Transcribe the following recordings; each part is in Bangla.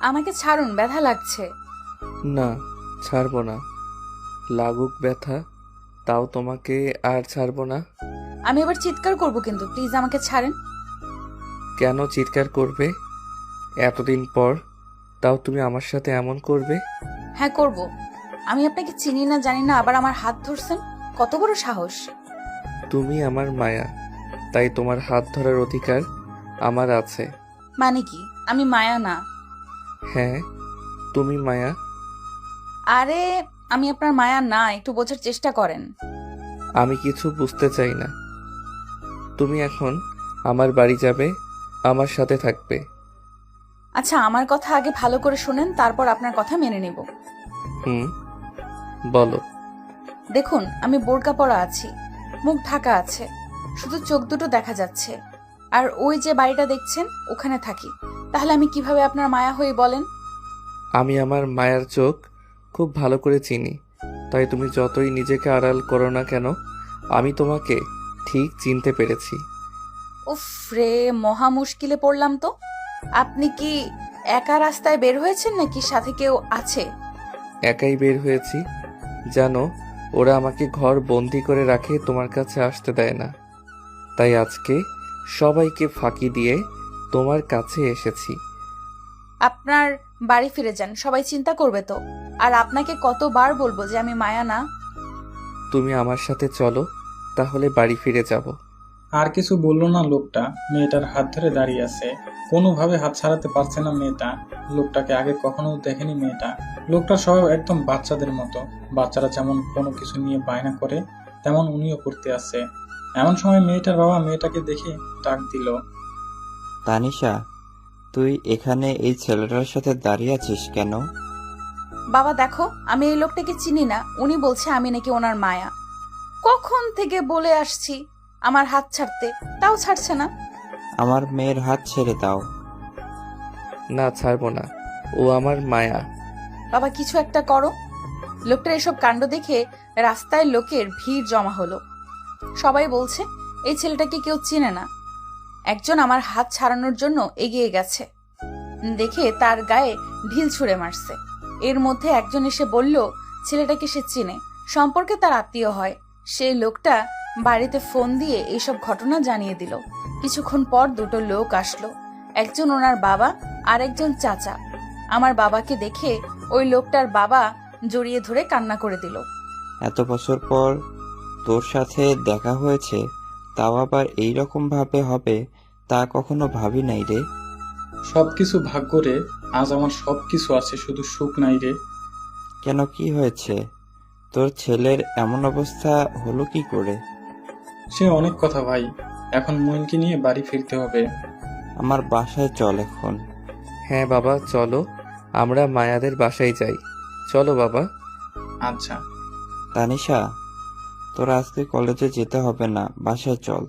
আমাকে ছাড়ুন, ব্যথা লাগছে। না, ছাড়বো না। লাগুক ব্যথা, তাও তোমাকে আর ছাড়বো না। আমি এবার চিৎকার করব, কিন্তু প্লিজ আমাকে ছাড়েন। কেন চিৎকার করবে? এতদিন পর তাও তুমি আমার সাথে এমন করবে? হ্যাঁ, করব। আমি আপনাকে চিনি না, জানি না, আবার আমার হাত ধরছেন। কত বড় সাহস! তুমি আমার মায়া, তাই তোমার হাত ধরার অধিকার আমার আছে। মানে কি? আমি মায়া না। হ্যাঁ, তুমি মায়া। আরে, আমি আপনার মায়া না, একটু বোঝার চেষ্টা করেন। আমি কিছু বুঝতে চাই না। তুমি এখন আমার বাড়ি যাবে, আমার সাথে থাকবে। আচ্ছা, আমার কথা আগে ভালো করে শুনেন, তারপর আপনার কথা মেনে নেব। হুম, বলো। দেখুন, আমি বোরকা পরা আছি, মুখ ঢাকা আছে, শুধু চোখ দুটো দেখা যাচ্ছে। আর ওই যে বাড়িটা দেখছেন, ওখানে থাকি। তাহলে আমি কিভাবে আপনার মায়া হই বলেন? আমি আমার মায়ার চোখ খুব ভালো করে চিনি, তাই তুমি যতই নিজেকে আড়াল করো না কেন, আমি তোমাকে ঠিক চিনতে পেরেছি। উফ রে, মহা মুশকিলে পড়লাম তো। আপনি কি একা রাস্তায় বের হয়েছেন নাকি সাথে কেউ আছে? একাই বের হয়েছি। জানো, ওরা আমাকে ঘর বন্দি করে রাখে, তোমার কাছে আসতে দেয় না। তাই আজকে সবাইকে ফাঁকি দিয়ে তোমার কাছে এসেছি। আপনার বাড়ি ফিরে যান, সবাই চিন্তা করবে তো। আর আপনাকে কতবার বলবো যে আমি মায়া না? তুমি আমার সাথে চলো, তাহলে বাড়ি ফিরে যাব। আর কিছু বলল না লোকটা। মেয়েটার হাত ধরে দাঁড়িয়ে আছে, কোনোভাবে হাত ছাড়াতে পারছে না মেয়েটা। লোকটাকে আগে কখনো দেখেনি মেয়েটা। লোকটার স্বভাব একদম বাচ্চাদের মতো। বাচ্চারা যেমন কোনো কিছু নিয়ে বায়না করে, তেমন উনিও করতে আছে। এমন সময় মেয়েটার বাবা মেয়েটাকে দেখে ডাক দিল। তানিশা, তুই এখানে এই ছেলেটার সাথে দাঁড়িয়ে আছিস কেন? বাবা দেখো, আমি এই লোকটাকে চিনি না, উনি বলছে আমি নাকি ওনার মায়া। কখন থেকে বলে আসছি আমার হাত ছাড়তে, তাও ছাড়ছে না। আমার মেয়ের হাত ছেড়ে দাও। না, ছাড়বো না। ও আমার মায়া। বাবা কিছু একটা করো। লোকটার এসব কাণ্ড দেখে রাস্তায় লোকের ভিড় জমা হলো। সবাই বলছে এই ছেলেটাকে কেউ চেনে না। একজন আমার হাত ছাড়ানোর জন্য এগিয়ে গেছে, দেখে তার গায়ে ঢিল ছুঁড়ে মারছে। এর মধ্যে একজন এসে বলল ছেলেটাকে সে চেনে, সম্পর্কে তার আত্মীয় হয়। সেই লোকটা বাড়িতে ফোন দিয়ে এইসব ঘটনা জানিয়ে দিল। কিছুক্ষণ পর দুটো লোক আসলো, একজন ওনার বাবা আর একজন চাচা। আমার বাবাকে দেখে ওই লোকটার বাবা জড়িয়ে ধরে কান্না করে দিল। এত বছর পর তোর সাথে দেখা হয়েছে, তাও আবার এইরকম ভাবে হবে তা কখনো ভাবি নাই রে। সবকিছু ভাগ্য রে, আজ আমার সবকিছু আছে, শুধু সুখ নাই রে। কেন, কি হয়েছে? তোর ছেলের এমন অবস্থা হলো কি করে? সে অনেক কথা ভাই, এখন মইনকে নিয়ে বাড়ি ফিরতে হবে। আমার বাসায় চল এখন। হ্যাঁ বাবা, চলো, আমরা মায়াদের বাসায় যাই। চলো বাবা। আচ্ছা। তানিশা, তোর আজকে কলেজে যেতে হবে না, বাসায় চল।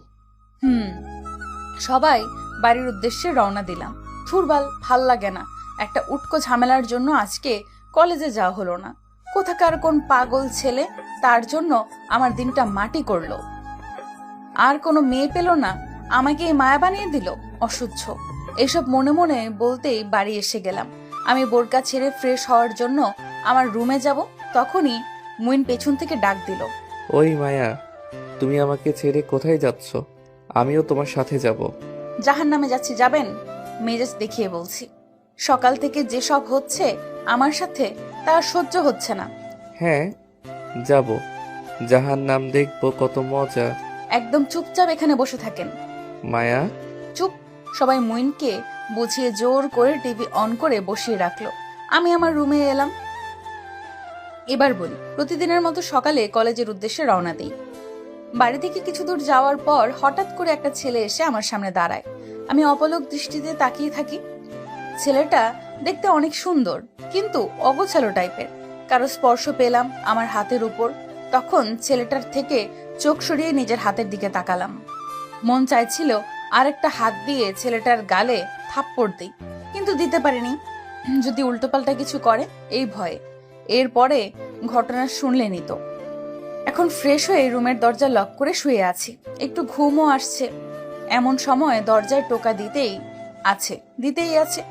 হুম। সবাই বাড়ির উদ্দেশ্যে রওনা দিলাম। থুরবাল, ভাল লাগে না। একটা উটকো ঝামেলার জন্য আজকে কলেজে যাওয়া হলো না। কোথাকার কোন পাগল ছেলে তার জন্য আমার দিনটা মাটি করলো। আর কোনো মেয়ে পেল না, আমাকে এই মায়া বানিয়ে দিল। অসহ্য। এসব মনে মনে বলতেই বাড়ি এসে গেলাম। আমি বোরকা ছেড়ে ফ্রেশ হওয়ার জন্য আমার রুমে যাব, তখনই মুইন পেছন থেকে ডাক দিল। ওই মায়া, তুমি আমাকে ছেড়ে কোথায় যাচ্ছ? আমিও তোমার সাথে যাব। জাহান্নামে যাচ্ছি, যাবেন? মেজাজ দেখিয়ে বলছি। সকাল থেকে যেসব হচ্ছে আমার সাথে, তা আর সহ্য হচ্ছে না। হ্যাঁ, যাব। জাহান্নাম দেখবো, কত মজা। একদম চুপচাপ এখানে বসে থাকেন। মায়া। চুপ। সবাই মুইনকে বুঝিয়ে জোর করে টিভি অন করে বসিয়ে রাখলো। আমি আমার রুমে এলাম। এবার বলি, প্রতিদিনের মতো সকালে কলেজের উদ্দেশ্যে রওনা দিই। বাড়ি থেকে কিছু দূর যাওয়ার পর হঠাৎ করে একটা ছেলে এসে আমার সামনে দাঁড়ায়। আমি অপলক দৃষ্টিতে তাকিয়ে থাকি। ছেলেটা দেখতে অনেক সুন্দর, কিন্তু অগোছালো টাইপের। কারো স্পর্শ পেলাম আমার হাতের উপর। তখন ছেলেটার থেকে চোখ সরিয়ে নিজের হাতের দিকে তাকালাম। মন চাইছিল আরেকটা হাত দিয়ে ছেলেটার গালে থাপ্পড় দিই, কিন্তু দিতে পারিনি। যদি উল্টোপাল্টা কিছু করে, এই ভয়ে। এরপরে ঘটনা শুনলেনি তো। এখন ফ্রেশ হয়ে রুমের দরজা লক করে শুয়ে আছি। একটু ঘুমও আসছে। এমন সময় দরজায় টোকা দিতেই আছে।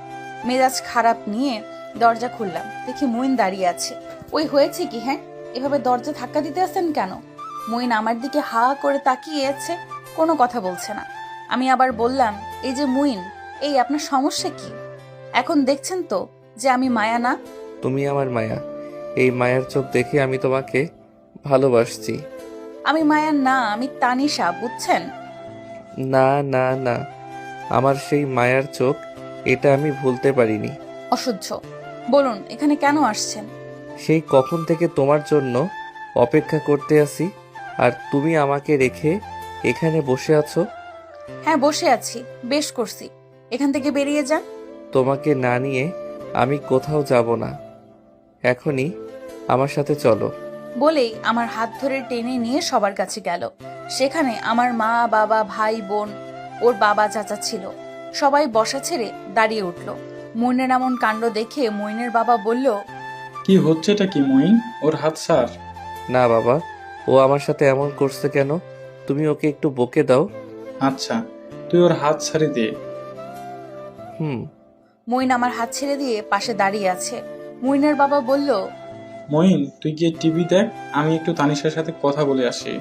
মেজাজ খারাপ নিয়ে দরজা খুললাম, দেখি মুইন দাঁড়িয়ে আছে। ওই হয়েছে কি হ্যাঁ, এভাবে দরজা ধাক্কা দিতে আসেন কেন? মুইন আমার দিকে হা করে তাকিয়ে আছে, কোনো কথা বলছে না। আমি আবার বললাম, এই যে মুইন, এই আপনার সমস্যা কি? এখন দেখছেন তো যে আমি মায়া না। তুমি আমার মায়া। এই মায়ার চোখ দেখে আমি তোমাকে ভালোবাসছি। আমি মায়া না, আমি তানিশা, বুঝছেন? না না না, আমার সেই মায়ার চোখ, এটা আমি ভুলতে পারিনি। অসহ্য। বলুন এখানে কেন আসছেন? সেই কখন থেকে তোমার জন্য অপেক্ষা করতে আছি, আর তুমি আমাকে রেখে এখানে বসে আছো। হ্যাঁ বসে আছি, বেশ করছি। এখান থেকে বেরিয়ে যান। তোমাকে না নিয়ে আমি কোথাও যাব না। এখনই আমার সাথে চলো। বলেই আমার হাত ধরে টেনে নিয়ে সবার কাছে গেল। সেখানে আমার মা, বাবা, ভাই, বোন, ওর বাবা, চাচা ছিল। সবাই বসা ছেড়ে দাঁড়িয়ে উঠল। মইনের এমন কাণ্ড দেখে মইনের বাবা বলল, কি হচ্ছেটা কি মইন? ওর হাত ছাড়। না বাবা, ও আমার সাথে এমন করছে কেন? তুমি ওকে একটু বকে দাও। আচ্ছা, তুই ওর হাত ছাড়ি দে। মইন আমার হাত ছেড়ে দিয়ে পাশে দাঁড়িয়ে আছে। মইনের বাবা বলল, মইন, তুই গিয়ে টিভি দেখ, আমি একটু তানিশার সাথে কথা বলে আসি।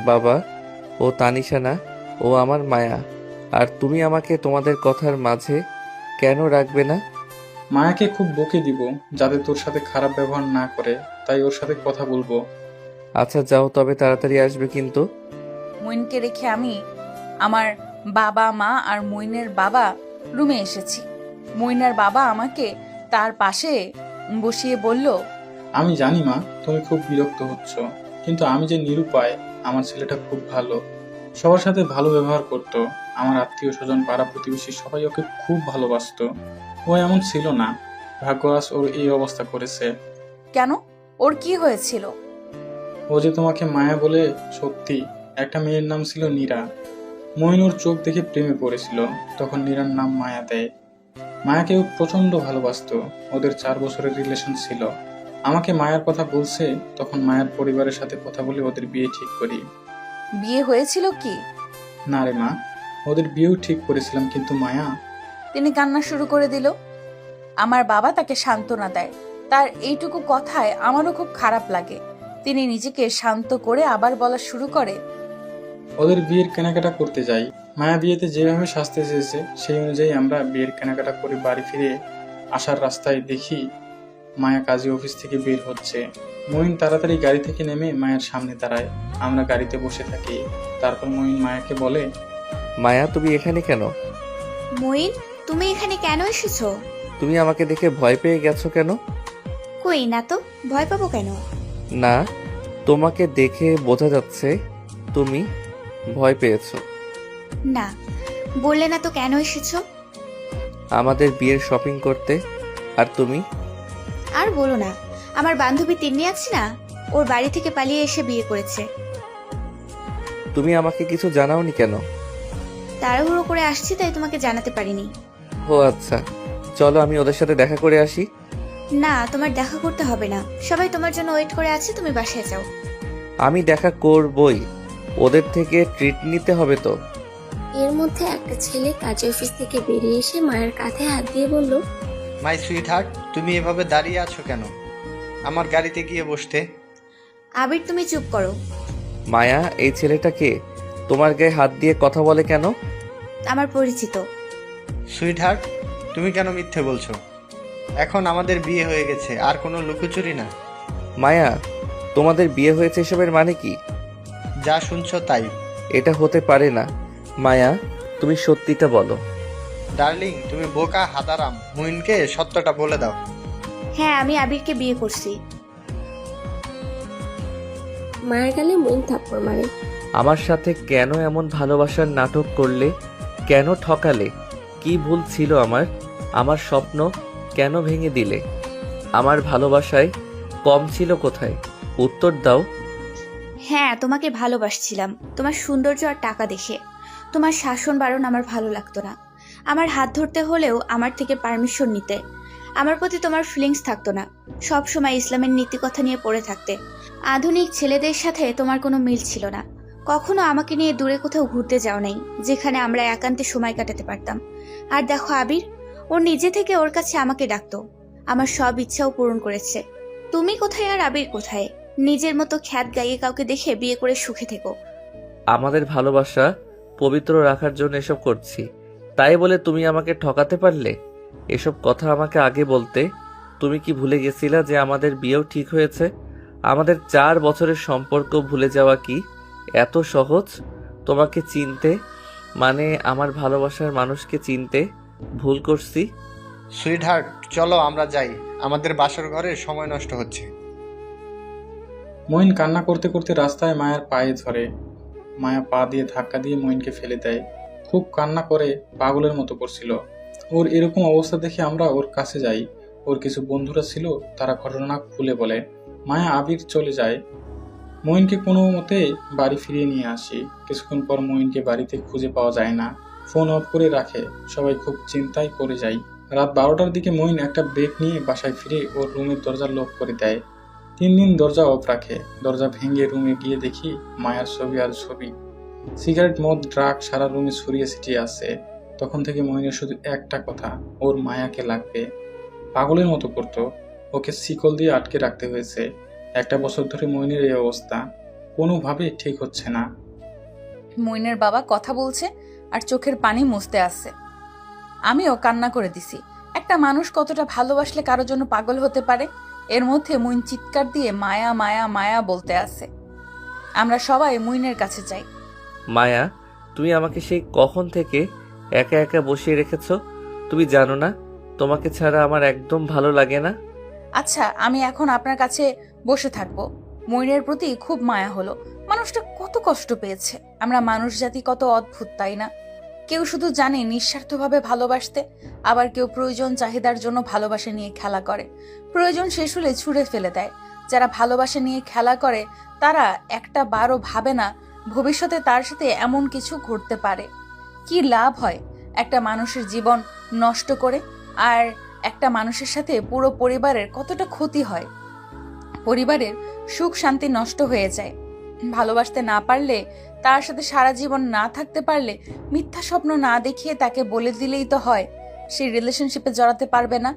বাবা, ও তানিশা না, ও আমার মায়া। আর তুমি আমাকে তোমাদের কথার মাঝে কেন রাখবে না? মায়াকে খুব বকে দিব, যাতে তোর সাথে খারাপ ব্যবহার না করে, তাই ওর সাথে কথা বলবো। আচ্ছা যাও, তবে তাড়াতাড়ি আসবে কিন্তু। মইনকে রেখে আমি আমার বাবা, মা আর মইনের বাবা রুমে এসেছি। মইনের বাবা আমাকে তার পাশে বসিয়ে বলল, আমি জানি মা, তুমি খুব বিরক্ত হচ্ছ, কিন্তু আমি যে নিরুপায়। আমার ছেলেটা খুব ভালো, সবার সাথে ভালো ব্যবহার করত। আমার আত্মীয় স্বজন, পাড়া প্রতিবেশী সবাই ওকে খুব ভালোবাসতো। ও এমন ছিল না, ভাগ্য আজ ওর এই অবস্থা করেছে। কেন, ওর কি হয়েছিল? ও যে তোমাকে মায়া বলে, সত্যি। একটা মেয়ের নাম ছিল নীরা। মইন ওর চোখ দেখে প্রেমে পড়েছিল, তখন নীরার নাম মায়া দেয়। মায়াকে ও প্রচন্ড ভালোবাসতো। ওদের 4 বছরের রিলেশন ছিল। আমাকে মায়ার কথা বলছে, তখন মায়ার পরিবারের সাথে কথা বলে ওদের বিয়ে ঠিক করি। বিয়ে হয়েছিল কি? না রে মা, ওদের বিয়েও ঠিক করেছিলাম, কিন্তু মায়া। তিনি কান্না শুরু করে দিল। আমার বাবা তাকে সান্ত্বনা দেয়। তার এইটুকু কথায় আমারও খুব খারাপ লাগে। তিনি নিজেকে শান্ত করে আবার বলা শুরু করে, ওদের বিয়ের কেনাকাটা করতে যাই। মায়া বিয়েতে যেভাবে সাজতে চেয়েছে, সেই অনুযায়ী আমরা বিয়ের কেনাকাটা করে বাড়ি ফিরে আসার রাস্তায় দেখি মায়া কাজী অফিস থেকে বের হচ্ছে। মইন তাড়াতাড়ি গাড়ি থেকে নেমে মায়ের সামনে দাঁড়ায়। আমরা গাড়িতে বসে থাকি। তারপর মইন মায়াকে বলে, মায়া, তুমি এখানে কেন? মইন, তুমি এখানে কেন এসেছো? তুমি আমাকে দেখে ভয় পেয়ে গেছো কেন? কই না তো, ভয় পাবো কেন? না, তোমাকে দেখে বোঝা যাচ্ছে তুমি ভয় পেয়েছো। না, বললে না তো কেন এসেছো? আমাদের বিয়ের শপিং করতে। আর তুমি? আর বলো না, আমার বান্ধবী তিন্নি আছে না, ওর বাড়ি থেকে পালিয়ে এসে বিয়ে করেছে। তুমি আমাকে কিছু জানাওনি কেন? তাড়াহুড়ো করে আসছি, তাই তোমাকে জানাতে পারিনি। ও আচ্ছা, চলো আমি ওদের সাথে দেখা করে আসি। না, তোমার দেখা করতে হবে না, সবাই তোমার জন্য ওয়েট করে আছে, তুমি বাসায় যাও। আমি দেখা করবই, ওদের থেকে ট্রিট নিতে হবে তো। এর মধ্যে একটা ছেলে কাজী অফিস থেকে বেরিয়ে এসে মায়ের কাঁধে হাত দিয়ে বলল, মাই সুইট হার্ট, তুমি এভাবে দাঁড়িয়ে আছো কেন? আমার গাড়িতে গিয়ে বসতে। আবির, তুমি চুপ করো। মায়া, এই ছেলেটা কে? তোমার গায়ে হাত দিয়ে কথা বলে কেন? আমার পরিচিত। সুইট হার্ট, তুমি কেন মিথ্যে বলছো? এখন আমাদের বিয়ে হয়ে গেছে, আর কোনো লুকোচুরি না। মায়া, তোমাদের বিয়ে হয়েছে এসবের মানে কি? যা শুনছো তাই। এটা হতে পারে না। মায়া, তুমি সত্যিটা বলো। ডার্লিং, তুমি বোকা হাদারাম, মুইনকে সত্যটা বলে দাও। হ্যাঁ, আমি আবিরকে বিয়ে করছি। মায়ের গালে মইন থাপ্পড় মারে। আমার সাথে কেন এমন ভালোবাসার নাটক করলে? কেন ঠকালে? কি ভুল ছিল আমার? আমার স্বপ্ন কেন ভেঙে দিলে? আমার ভালোবাসায় কম ছিল কোথায়? উত্তর দাও। হ্যাঁ, তোমাকে ভালোবাসছিলাম, তোমার সৌন্দর্য আর টাকা দেখে। তোমার শাসন বারণ আমার ভালো লাগতো না। আমার হাত ধরতে হলেও আমার থেকে পারমিশন নিতে। আমার প্রতি তোমার ফিলিংস থাকতো না। সব সময় ইসলামের নীতিকথা নিয়ে পড়ে থাকতে। আধুনিক ছেলেদের সাথে তোমার কোনো মিল ছিল না। কখনো আমাকে নিয়ে দূরে কোথাও ঘুরতে যাও নাই, যেখানে আমরা একান্তে সময় কাটাতে পারতাম। আর দেখো আবির, ও নিজে থেকে ওর কাছে আমাকে ডাকতো, আমার সব ইচ্ছাও পূরণ করেছে। তুমি কোথায় আর আবির কোথায়? নিজের মতো খ্যাত গাইয়ে কাউকে দেখে বিয়ে করে সুখে থেকো। আমাদের ভালোবাসা পবিত্র রাখার জন্য এসব করছি, তাই বলে তুমি আমাকে ঠকাতে পারলে? এসব কথা আমাকে আগে বলতে। তুমি কি ভুলে গেছিলা যে আমাদের বিয়েও ঠিক হয়েছে? আমাদের 4 বছরের সম্পর্ক ভুলে যাওয়া কি এত সহজ? তোমাকে চিনতে মানে আমার ভালোবাসার মানুষকে চিনতে ভুল করছি। সুইট হার্ট, চলো আমরা যাই, আমাদের বাসর ঘরে সময় নষ্ট হচ্ছে। মঈন কান্না করতে করতে রাস্তায় মায়ার পায়ে ধরে। মায়া পা দিয়ে ধাক্কা দিয়ে মঈনকে ফেলে দেয়। খুব কান্না করে পাগলের মতো করছিল। ওর এরকম অবস্থা দেখে আমরা ওর কাছে যাই। ওর কিছু বন্ধুরা ছিল, তারা ঘটনা খুলে বলে। মায়া আবির চলে যায়। মঈনকে কোনো মতে বাড়ি ফিরিয়ে নিয়ে আসি। কিছুক্ষণ পর মঈনকে বাড়িতে খুঁজে পাওয়া যায় না। ফোন অফ করে রাখে। সবাই খুব চিন্তায় পড়ে যায়। রাত 12টার দিকে মঈন একটা ব্রেক নিয়ে বাসায় ফিরে ওর রুমের দরজা লক করে দেয়। 3 দিন দরজা অফ রাখে। দরজা ভেঙে রুমে গিয়ে দেখি মায়ার ছবি আর ছবি। সিগারেট, মদ, ড্রাগ সারা রুমে ছড়িয়ে ছিটিয়ে আছে। তখন থেকে মঈনের শুধু একটা কথা, ওর মায়াকে লাগবে। পাগলের মতো করতো। ওকে শিকল দিয়ে আটকে রাখতে হয়েছে। 1 বছর ধরে মঈনের এই অবস্থা। কোনোভাবে ঠিক হচ্ছে না। মইনের বাবা কথা বলছে আর চোখের পানি মুছতে আসছে। আমিও কান্না করে দিছি। একটা মানুষ কতটা ভালোবাসলে কারোর জন্য পাগল হতে পারে। এর মধ্যে মুইন চিৎকার দিয়ে মায়া মায়া মায়া বলতে আসে। আমরা সবাই মুইনের কাছে যাই। মায়া, তুমি আমাকে সেই কখন থেকে একা একা বসিয়ে রেখেছো? তুমি জানো না তোমাকে ছাড়া আমার একদম ভালো লাগে না? আচ্ছা, আমি এখন আপনার কাছে বসে থাকবো। মইনের প্রতি খুব মায়া হলো। মানুষটা কত কষ্ট পেয়েছে। আমরা মানুষ জাতি কত অদ্ভুত, তাই না? কেউ শুধু জানে নিঃস্বার্থভাবে ভালোবাসতে, আবার কেউ প্রয়োজন চাহিদার জন্য ভালোবাসা নিয়ে খেলা করে। প্রয়োজন শেষ হলে ছুঁড়ে ফেলে দেয়। যারা ভালোবাসা নিয়ে খেলা করে তারা একটা বারও ভাবে না ভবিষ্যতে তার সাথে এমন কিছু ঘটতে পারে। কি লাভ হয় একটা মানুষের জীবন নষ্ট করে? আর একটা মানুষের সাথে পুরো পরিবারের কতটা ক্ষতি হয়। পরিবারের সুখ শান্তি নষ্ট হয়ে যায়। ভালোবাসতে না পারলে, তার সাথে সারা জীবন না থাকতে পারলে, মিথ্যা স্বপ্ন না দেখিয়ে তাকে বলে দিলেই তো হয় সেই রিলেশনশিপে জড়াতে পারবে না।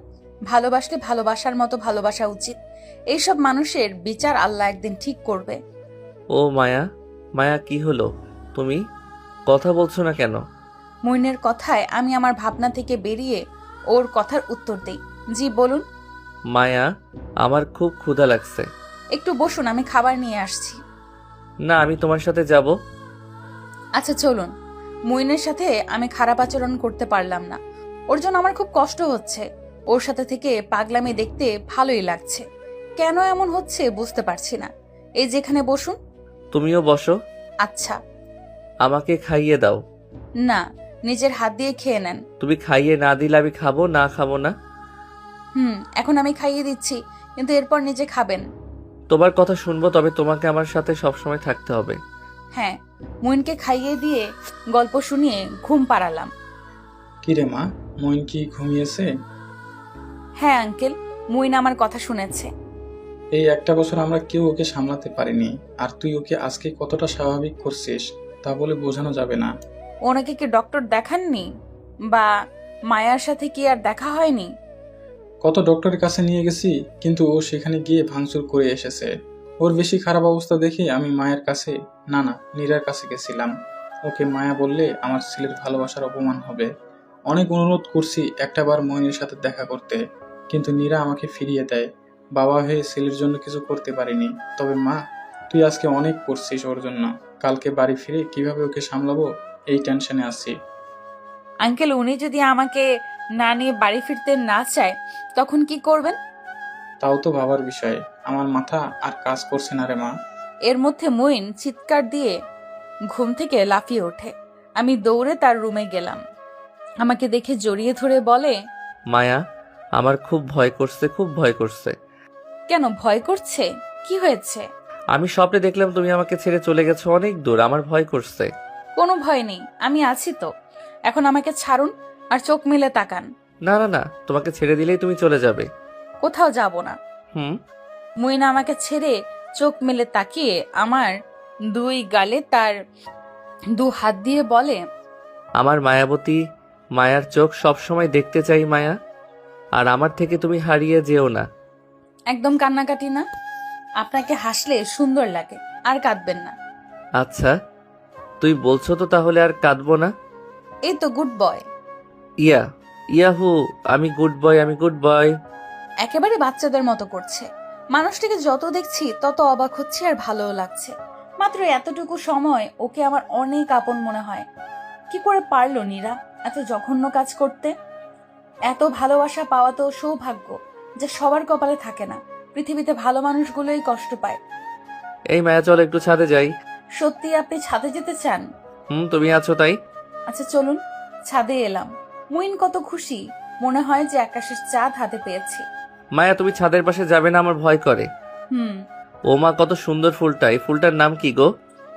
ভালোবাসলে ভালোবাসার মতো ভালোবাসা উচিত। এইসব মানুষের বিচার আল্লাহ একদিন ঠিক করবে। ও মায়া, মায়া কি হলো? তুমি কথা বলছো না কেন? মইনের কথায় আমি আমার ভাবনা থেকে বেরিয়ে ওর কথার উত্তর দেই। জি বলুন। মায়া, আমার খুব ক্ষুধা লাগছে। একটু বসুন, আমি খাবার নিয়ে আসছি। না, আমি তোমার সাথে যাব। আচ্ছা চলুন। মইনের সাথে আমি খারাপ আচরণ করতে পারলাম না। ওর জন্য আমার খুব কষ্ট হচ্ছে। ওর সাথে থেকে পাগলামি দেখতে ভালোই লাগছে। কেন এমন হচ্ছে বুঝতে পারছি না। এই যেখানে বসুন। তুমিও বসো। আচ্ছা। আমাকে খাইয়ে দাও। না, নিজের হাত দিয়ে খেয়ে নেন। তুমি খাইয়ে না দিলে আমি খাবো না? খাবো না। এখন আমি খাইয়ে দিচ্ছি, কিন্তু এরপর নিজে খাবেন। তোমার কথা শুনবো, তবে তোমাকে আমার সাথে সবসময় থাকতে হবে। হ্যাঁ। মইনকে খাইয়ে দিয়ে গল্প শুনিয়ে ঘুম পাড়ালাম। কিরে মা, মঈন কি ঘুমিয়েছে? হ্যাঁ আঙ্কেল, মইন আমার কথা শুনেছে। এই 1 বছর আমরা কেউ ওকে সামলাতে পারিনি। আর তুই ওকে আজকে কতটা স্বাভাবিক করছিস তা বলে বোঝানো যাবে না। ওনাকে কি ডক্টর দেখাননি? বা মায়ার সাথে কি আর দেখা হয়নি? কত ডক্টরের কাছে নিয়ে গেছি, কিন্তু ও সেখানে গিয়ে ভাঙচুর করে এসেছে। ওর বেশি খারাপ অবস্থা দেখে আমি মায়ের কাছে, না নীরার কাছে গেছিলাম। ওকে মায়া বললে আমার ছেলের ভালোবাসার অপমান হবে। অনেক অনুরোধ করছি একটাবার মইনের সাথে দেখা করতে, কিন্তু নীরা আমাকে ফিরিয়ে দেয়। বাবা হয়ে ছেলের জন্য কিছু করতে পারিনি। তবে মা, তুই আজকে অনেক করছিস ওর জন্য। কালকে বাড়ি ফিরে কিভাবে ওকে সামলাবো এই টেনশনে আছি। আঙ্কেল, উনি যদি আমাকে না নিয়ে বাড়ি ফিরতে না চায় তখন কি করবেন? তাও তো ভাবার বিষয়। আমার মাথা আর কাজ করছে না রে মা। এর মধ্যে মইন চিৎকার দিয়ে ঘুম থেকে লাফিয়ে ওঠে। আমি দৌড়ে তার রুমে গেলাম। আমাকে দেখে জড়িয়ে ধরে বলে, মায়া, আমার খুব ভয় করছে, খুব ভয় করছে। কেন ভয় করছে? কি হয়েছে? আমি স্বপ্নে দেখলাম তুমি আমাকে ছেড়ে চলে গেছো অনেক দূর, আমার ভয় করছে। কোনো ভয় নেই, আমি আছি তো। এখন আমাকে ছাড়ুন আর চোখ মেলে তাকান। না না না, তোমাকে ছেড়ে দিলেই তুমি চলে যাবে। কোথাও যাব না। হুম। মইনা আমাকে ছেড়ে চোখ মেলে তাকিয়ে আমার 2 গালে তার 2 হাত দিয়ে বলে, আমার মায়াবতী মায়ার চোখ সবসময় দেখতে চাই মায়া, আর আমার থেকে তুমি হারিয়ে যেও না। একদম কান্নাকাটি না, আপনাকে হাসলে সুন্দর লাগে, আর কাঁদবেন না। আচ্ছা, তুই বলছো তো তাহলে আর কাঁদবো না। এই তো গুড বয়। ইয়াহু, আমি গুড বয়, আমি গুড বয়। একেবারে বাচ্চাদের মতো করছে। মানুষটাকে যত দেখছি তত অবাক হচ্ছে আর ভালোও লাগছে। মাত্র এতটুকু সময় ওকে আমার অনেক আপন মনে হয়। কি করে পারলো নীরা এত জঘন্য কাজ করতে? এত ভালোবাসা পাওয়া তো সৌভাগ্য, যা সবার কপালে থাকে না। পৃথিবীতে ভালো মানুষগুলোই কষ্ট পায়। এই মায়া, চল একটু ছাদে যাই। সত্যি আপনি ছাদে যেতে চান? তুমি আছো তাই। আচ্ছা চলুন। ছাদে এলাম। মুইন কত খুশি, মনে হয় যে আকাশের চাঁদ হাতে পেয়েছি। মায়া, তুমি ছাদের পাশে যাবে না, আমার ভয় করে। ও মা, কত সুন্দর ফুলটা! এই ফুলটার নাম কি গো?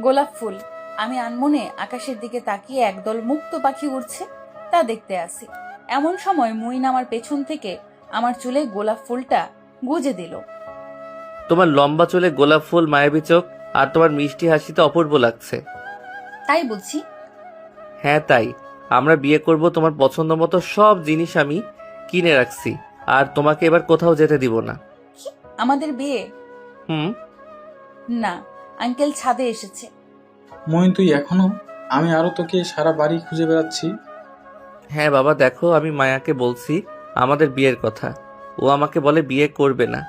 গোলাপ ফুল। আমি আনমনে আকাশের দিকে তাকিয়ে একদল মুক্ত পাখি উড়ছে তা দেখতে আসি। এমন সময় মুইন আমার পেছন থেকে আমার চুলে গোলাপ ফুলটা গুজে দিল। তোমার লম্বা চুলে গোলাপ ফুল, মায়াবী চোখ, আর তোমার মিষ্টি হাসিতে অপূর্ব লাগছে। তাই বলছি। হ্যাঁ তাই। আমরা বিয়ে করব, তোমার পছন্দ মতো সব জিনিস আমি কিনে রাখছি, আর তোমাকে এবার কোথাও যেতে দিব না। আমাদের বিয়ে? হুম। না, আঙ্কেল ছাদে এসেছে। মইন, তুই এখনো? আমি আরো তোকে সারা বাড়ি খুঁজে বেড়াচ্ছি। হ্যাঁ বাবা, দেখো, আমি মায়াকে বলছি আমাদের বিয়ের কথা। ও আমাকে বলে বিয়ে করবে না।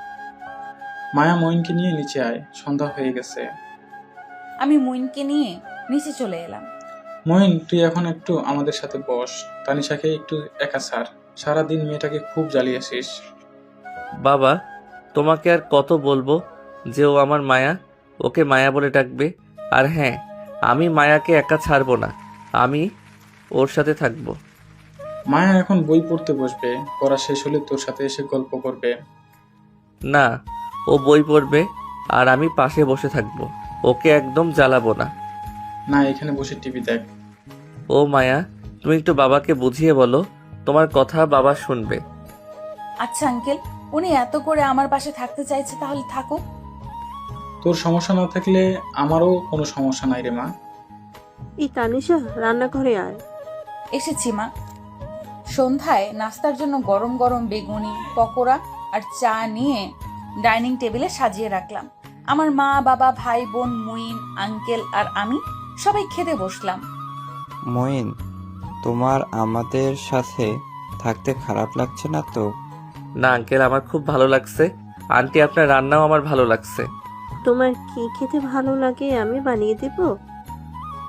মায়া, মইনকে নিয়ে নিচে আয়, সন্ধ্যা হয়ে গেছে। আমি মুইনকে নিয়ে নিচে চলে এলাম। মইন, তুই এখন একটু আমাদের সাথে বস। তানিশাকে একটু একা ছাড়। সারাদিন মেয়েটাকে খুব জ্বালিয়েছিস। বাবা, তোমাকে আর কত বলবো যে ও আমার মায়া, ওকে মায়া বলে ডাকবে। আর হ্যাঁ, আমি মায়াকে একা ছাড়বো না, আমি ওর সাথে থাকবো। মায়া এখন বই পড়তে বসবে, পড়া শেষ হলে তোর সাথে এসে গল্প করবে। না, ও বই পড়বে আর আমি পাশে বসে থাকবো, ওকে একদম জ্বালাবো না। না, এখানে বসে টিভি দেখ। ও মায়া, তুমি একটু বাবাকে বুঝিয়ে বলো, তোমার কথা বাবা শুনবে। আচ্ছা আঙ্কেল, উনি এত করে আমার পাশে থাকতে চাইছে, তাহলে থাকুক। তোর সমস্যা না থাকলে আমারও কোনো সমস্যা নাই রে মা। এই তানিশা, রান্নাঘরে আয়। এসেছি মা। সন্ধ্যায় নাস্তার জন্য গরম গরম বেগুনি, পকোড়া আর চা নিয়ে ডাইনিং টেবিলে সাজিয়ে রাখলাম। আমার মা, বাবা, ভাই, বোন, মুইন, আঙ্কেল আর আমি সবাই খেতে বসলাম। মইন, তোমার আমাদের সাথে থাকতে খারাপ লাগছে না তো? না আঙ্কেল, আমার খুব ভালো লাগছে। আন্টি, আপনার রান্নাও আমার ভালো লাগছে। তোমার কি খেতে ভালো লাগে আমি বানিয়ে দেব।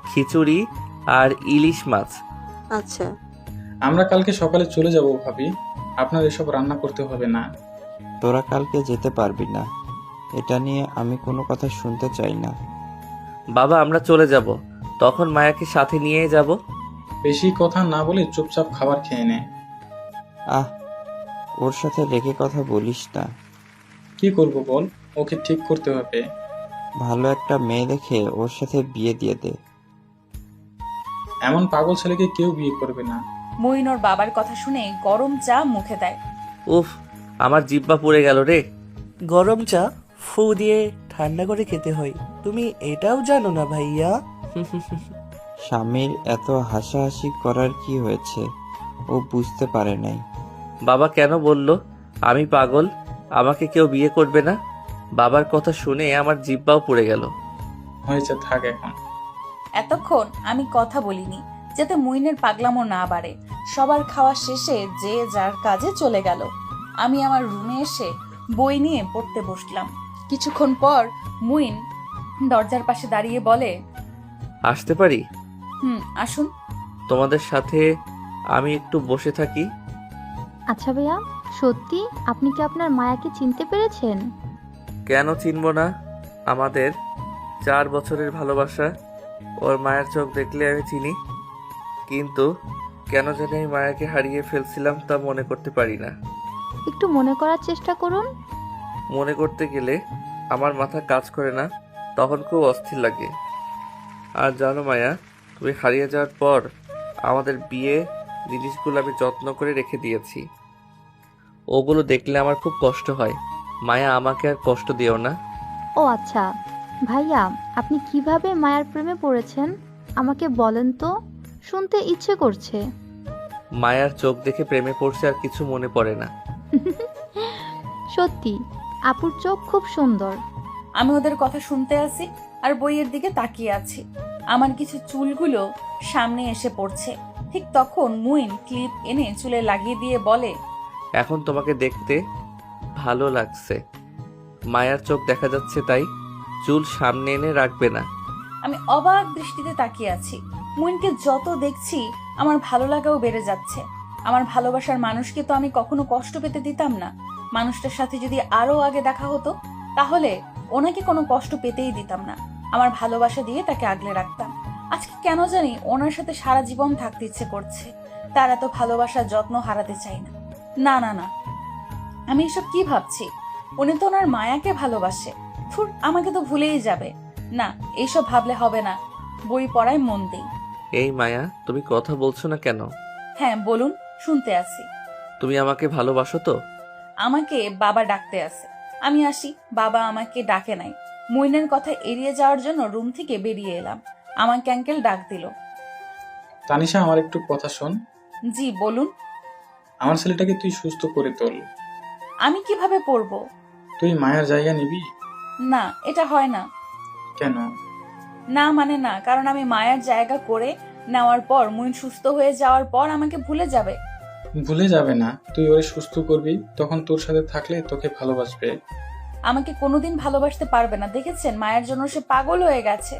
খিচুড়ি আর ইলিশ মাছ। আচ্ছা। আমরা কালকে সকালে চলে যাব ভাবি, আপনার এসব রান্না করতে হবে না। তোরা কালকে যেতে পারবি না, এটা নিয়ে আমি কোনো কথা শুনতে চাই না। বাবা, আমরা চলে যাব, তখন মায়াকে সাথে নিয়ে যাব। বেশি কথা না বলে চুপচাপ খাবার খেয়ে নে। আহ, ওর সাথে রেখে কথা বলিস না। কি করব বল, ওকে ঠিক করতে হবে। ভালো একটা মেয়ে দেখে ওর সাথে বিয়ে দিয়ে দে। এমন পাগল ছেলেকে কেউ বিয়ে করবে না। মুইন ওর বাবার কথা শুনে গরম চা মুখে দেয়। উফ, আমার জিব্বা পুড়ে গেল রে। গরম চা ফু দিয়ে ঠান্ডা করে খেতে হয়, তুমি এটাও জানো না ভাইয়া? স্বামীর এত হাসাহাসি করার কি হয়েছে, ও বুঝতে পারে নাই। বাবা কেন বলল আমি পাগল, আমাকে কেউ বিয়ে করবে না? বাবার কথা শুনে আমার জিব্বাও পুড়ে গেল। হয়েছে, থাক এখন। এতক্ষণ আমি কথা বলিনি, যাতে মুইনের পাগলামো না বাড়ে। সবার খাওয়া শেষে যে যার কাজে চলে গেল। আমি আমার রুমে এসে বই নিয়ে পড়তে বসলাম। কিছুক্ষণ পর মুইন দরজার পাশে দাঁড়িয়ে বলে, আসতে পারি? আসুন। তোমাদের সাথে আমি একটু বসে থাকি। আচ্ছা ভাইয়া, সত্যি আপনি কি আপনার মায়াকে চিনতে পেরেছেন? কেন চিনব না? আমাদের 4 বছরের ভালোবাসা, ওর মায়ের চোখ দেখলে আমি চিনি। কিন্তু কেন জানি আমি মায়াকে হারিয়ে ফেলছিলাম তা মনে করতে পারি না। একটু মনে করার চেষ্টা করুন। মনে করতে গেলে আমার মাথা কাজ করে না, তখন খুব অস্থির লাগে। আর জানো মায়া, তুমি হারিয়ে যাওয়ার পর আমাদের বিয়ে জিনিসগুলো আমি যত্ন করে রেখে দিয়েছি। ওগুলো দেখলে আমার খুব কষ্ট হয়। মায়া, আমাকে আর কষ্ট দিও না। ও আচ্ছা ভাইয়া, আপনি কিভাবে মায়ার প্রেমে পড়েছেন আমাকে বলেন তো, শুনতে ইচ্ছে করছে। মায়ার চোখ দেখে প্রেমে পড়ছে, আর কিছু মনে পড়ে না। সত্যি আপুর চোখ খুব সুন্দর। আমি ওদের কথা শুনতে আছি আর বইয়ের দিকে তাকিয়ে আছি। আমার কিছু চুলগুলো সামনে এসে পড়ছে। ঠিক তখন মুইন ক্লিপ এনে চুলে লাগিয়ে দিয়ে বলে, এখন তোমাকে দেখতে ভালো লাগছে। মায়ার চোখ দেখা যাচ্ছে, তাই চুল সামনে এনে রাখবে না। আমি অবাক দৃষ্টিতে তাকিয়ে আছি। মুইনকে যত দেখছি আমার ভালো লাগাও বেড়ে যাচ্ছে। আমার ভালোবাসার মানুষকে তো আমি কখনো কষ্ট পেতে দিতাম না। মানুষটার সাথে যদি আরো আগে দেখা হতো তাহলে ওনাকে কোনো কষ্ট পেতেই দিতাম না। আমার ভালোবাসা দিয়ে তাকে আগলে রাখতাম। আজকে কেন জানি ওনার সাথে সারা জীবন থাকতে ইচ্ছে করছে। তার এত ভালোবাসার যত্ন হারাতে চাই না। না না না, আমি এসব কি ভাবছি? উনি তো ওনার মায়াকে ভালোবাসে। ধুর, আমাকে তো ভুলেই যাবে। না, এইসব ভাবলে হবে না। বই পড়ায় মন দেই। এই মায়া, তুমি কথা বলছো না কেন? হ্যাঁ বলুন, শুনতে আছি। তুমি আমাকে ভালোবাসো তো? আমাকে বাবা ডাকতে আছে, আমি আসি। বাবা আমাকে ডাকে নাই। মুইনের কথা এড়িয়ে যাওয়ার জন্য রুম থেকে বেরিয়ে এলাম। আমাকে আঙ্কেল ডাক দিল। তানিশা, আমার একটু কথা শোন। জি বলুন। আমার ছেলেটাকে তুই সুস্থ করে তোল। আমি কিভাবে পড়বো? তুই মায়ের জায়গা নিবি? না, এটা হয় না। কেন? না মানে না, কারণ আমি মায়ের জায়গা করে নেওয়ার পর মুইন সুস্থ হয়ে যাওয়ার পর আমাকে ভুলে যাবে। ভুলে যাবে না, তুই ওরে সুস্থ করবি, তখন তোর সাথে থাকলে তোকে ভালোবাসবে। আমাকে কোনোদিন ভালোবাসতে পারবে না। দেখেছেন, মায়ের জন্য সে পাগল হয়ে গেছে।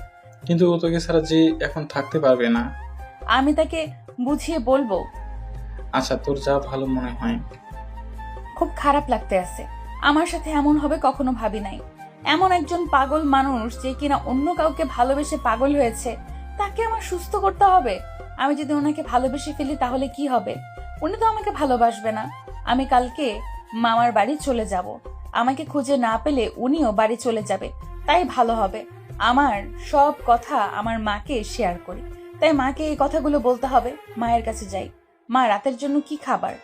কিন্তু ও তোকে ছাড়া যে এখন থাকতে পারবে না। আমি তাকে বুঝিয়ে বলবো। আচ্ছা, তোর যা ভালো মনে হয়। খুব খারাপ লাগতে আছে। আমার সাথে এমন হবে কখনো ভাবি নাই। এমন একজন পাগল মানুষ যে কিনা অন্য কাউকে ভালোবেসে পাগল হয়েছে, তাকে আমার সুস্থ করতে হবে। আমি যদি ওনাকে ভালোবেসে ফেলি তাহলে কি হবে? উনি তো আমাকে ভালোবাসবে না। আমি কালকে মামার বাড়ি চলে যাব। আমাকে খুঁজে না পেলে উনিও বাড়ি চলে যাবে। তাই ভালো হবে আমার সব কথা আমার মাকে শেয়ার করি। তাই মাকে এই কথাগুলো বলতে হবে। মায়ের কাছে যাই। মা, রাতের জন্য কি খাবার?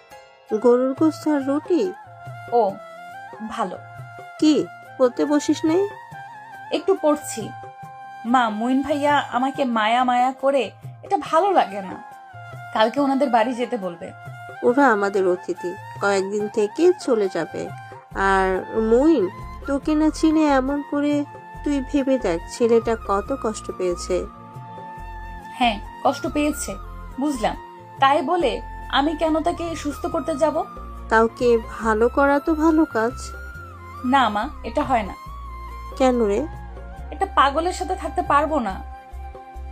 গরুর গোশত আর রুটি। ও ভালো। কি পড়তে বসিস নেই? একটু পড়ছি। মা, মুইন ভাইয়া আমাকে মায়া মায়া করে, এটা ভালো লাগে না। কালকে ওনাদের বাড়ি যেতে বলবে। ওরা আমাদের অতিথি, কয়েকদিন থেকে চলে যাবে। আর মুইন তোকে না চিনে এমন করে, তুই ভেবে দেখ ছেলেটা কত কষ্ট পেয়েছে। হ্যাঁ, কষ্ট পেয়েছে, বুঝলাম। তাই বলে আমি কেন তাকে সুস্থ করতে যাব? কাউকে ভালো করা তো ভালো কাজ। না মা, এটা হয় না। কেন রে? এটা পাগলের সাথে থাকতে পারবো না।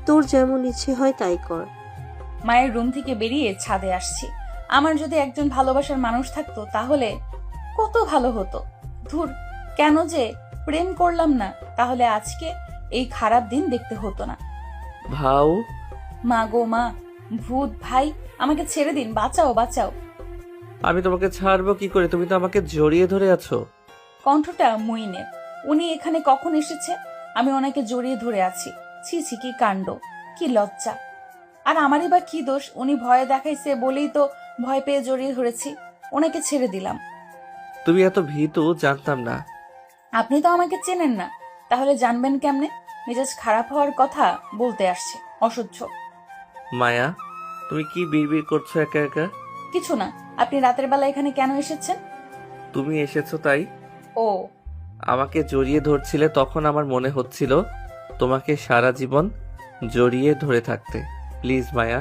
তোর যেমন ইচ্ছে হয় তাই কর। মায়ের রুম থেকে বেরিয়ে ছাদে আসছি। আমার যদি একজন ভালোবাসার মানুষ থাকতো তাহলে কত ভালো হতো। ধুর, কেন যে প্রেম করলাম না, তাহলে আজকে এই খারাপ দিন দেখতে হতো না। ভাও, মা গো মা, ভূত ভাই, আমাকে ছেড়ে দিন, বাঁচাও বাঁচাও। আমি তোমাকে ছাড়বো কি করে? তুমি তো আমাকে জড়িয়ে ধরে আছো। কণ্ঠটা মুইনের। উনি এখানে কখন এসেছে? আমি ওনাকে জড়িয়ে ধরে আছি। ছি ছি, কি কাণ্ড, কি লজ্জা। আর আমারই বা কি দোষ? উনি ভয় দেখাইছে বলেই তো ভয় পেয়ে জড়িয়ে ধরেছি। ওনাকে ছেড়ে দিলাম। তুমি এত ভীতু জানতাম না। আপনি তো আমাকে চেনেন না, তাহলে জানবেন কেমনে? মেজাজ খারাপ হওয়ার কথা বলতে আসছে, অসহ্য। মায়া, তুমি কি বিড়বিড় করছো একা একা? কিছু না। আপনি রাতের বেলা এখানে কেন এসেছেন? তুমি এসেছো তাই। ও, আমাকে জড়িয়ে ধরছিলে, তখন আমার মনে হচ্ছিল তোমাকে সারা জীবন জড়িয়ে ধরে থাকতে। প্লিজ মায়া,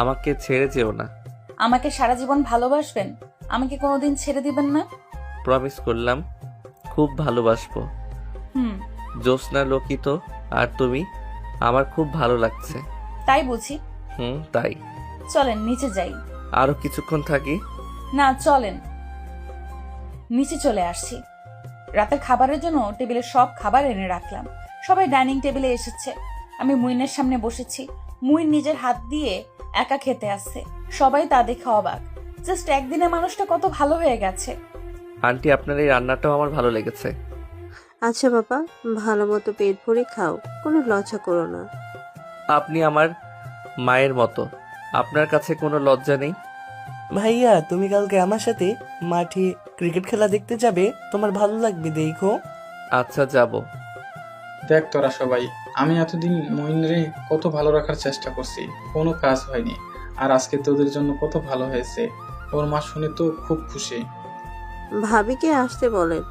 আমাকে ছেড়ে যেও না। আমাকে সারা জীবন ভালোবাসবেন? আমাকে কোনোদিন ছেড়ে দিবেন না? প্রমিস করলাম, খুব ভালোবাসবো। হুম, জ্যোৎস্না লোকিত আর তুমি আমার খুব ভালো লাগছে। তাই বুঝি। তাই। চলেন নিচে যাই। আরো কিছুক্ষণ থাকি? না, চলেন। নিচে চলে আসছি। রাতের খাবারের জন্য টেবিলে সব খাবার এনে রাখলাম। সবাই ডাইনিং টেবিলে এসেছে। আমি মুইনের সামনে বসেছি। মুইন নিজের হাত দিয়ে একা খেতে আসছে। সবাই তা দেখে অবাক। জাস্ট একদিনে মানুষটা কত ভালো হয়ে গেছে। আন্টি, আপনার এই রান্নাটাও আমার ভালো লেগেছে। আচ্ছা বাবা, ভালো মতো পেট ভরে খাও, কোনো লজ্জা করো না। আপনি আমার মায়ের মতো, আপনার কাছে কোনো লজ্জা নেই? ভাইয়া, তুমি কালকে আমার সাথে মাঠে ক্রিকেট খেলা দেখতে যাবে? তোমার ভালো লাগবে, দেখো। আচ্ছা, যাব। দেখ তোরা সবাই, আমি এতদিন মহিনরে কত ভালো রাখার চেষ্টা করছি, কোনো কাজ হয়নি। আর আজকে তোদের জন্য কত ভালো হয়েছে। ওর মা শুনে তো খুব খুশি। ভাবিকে আসতে বলেন।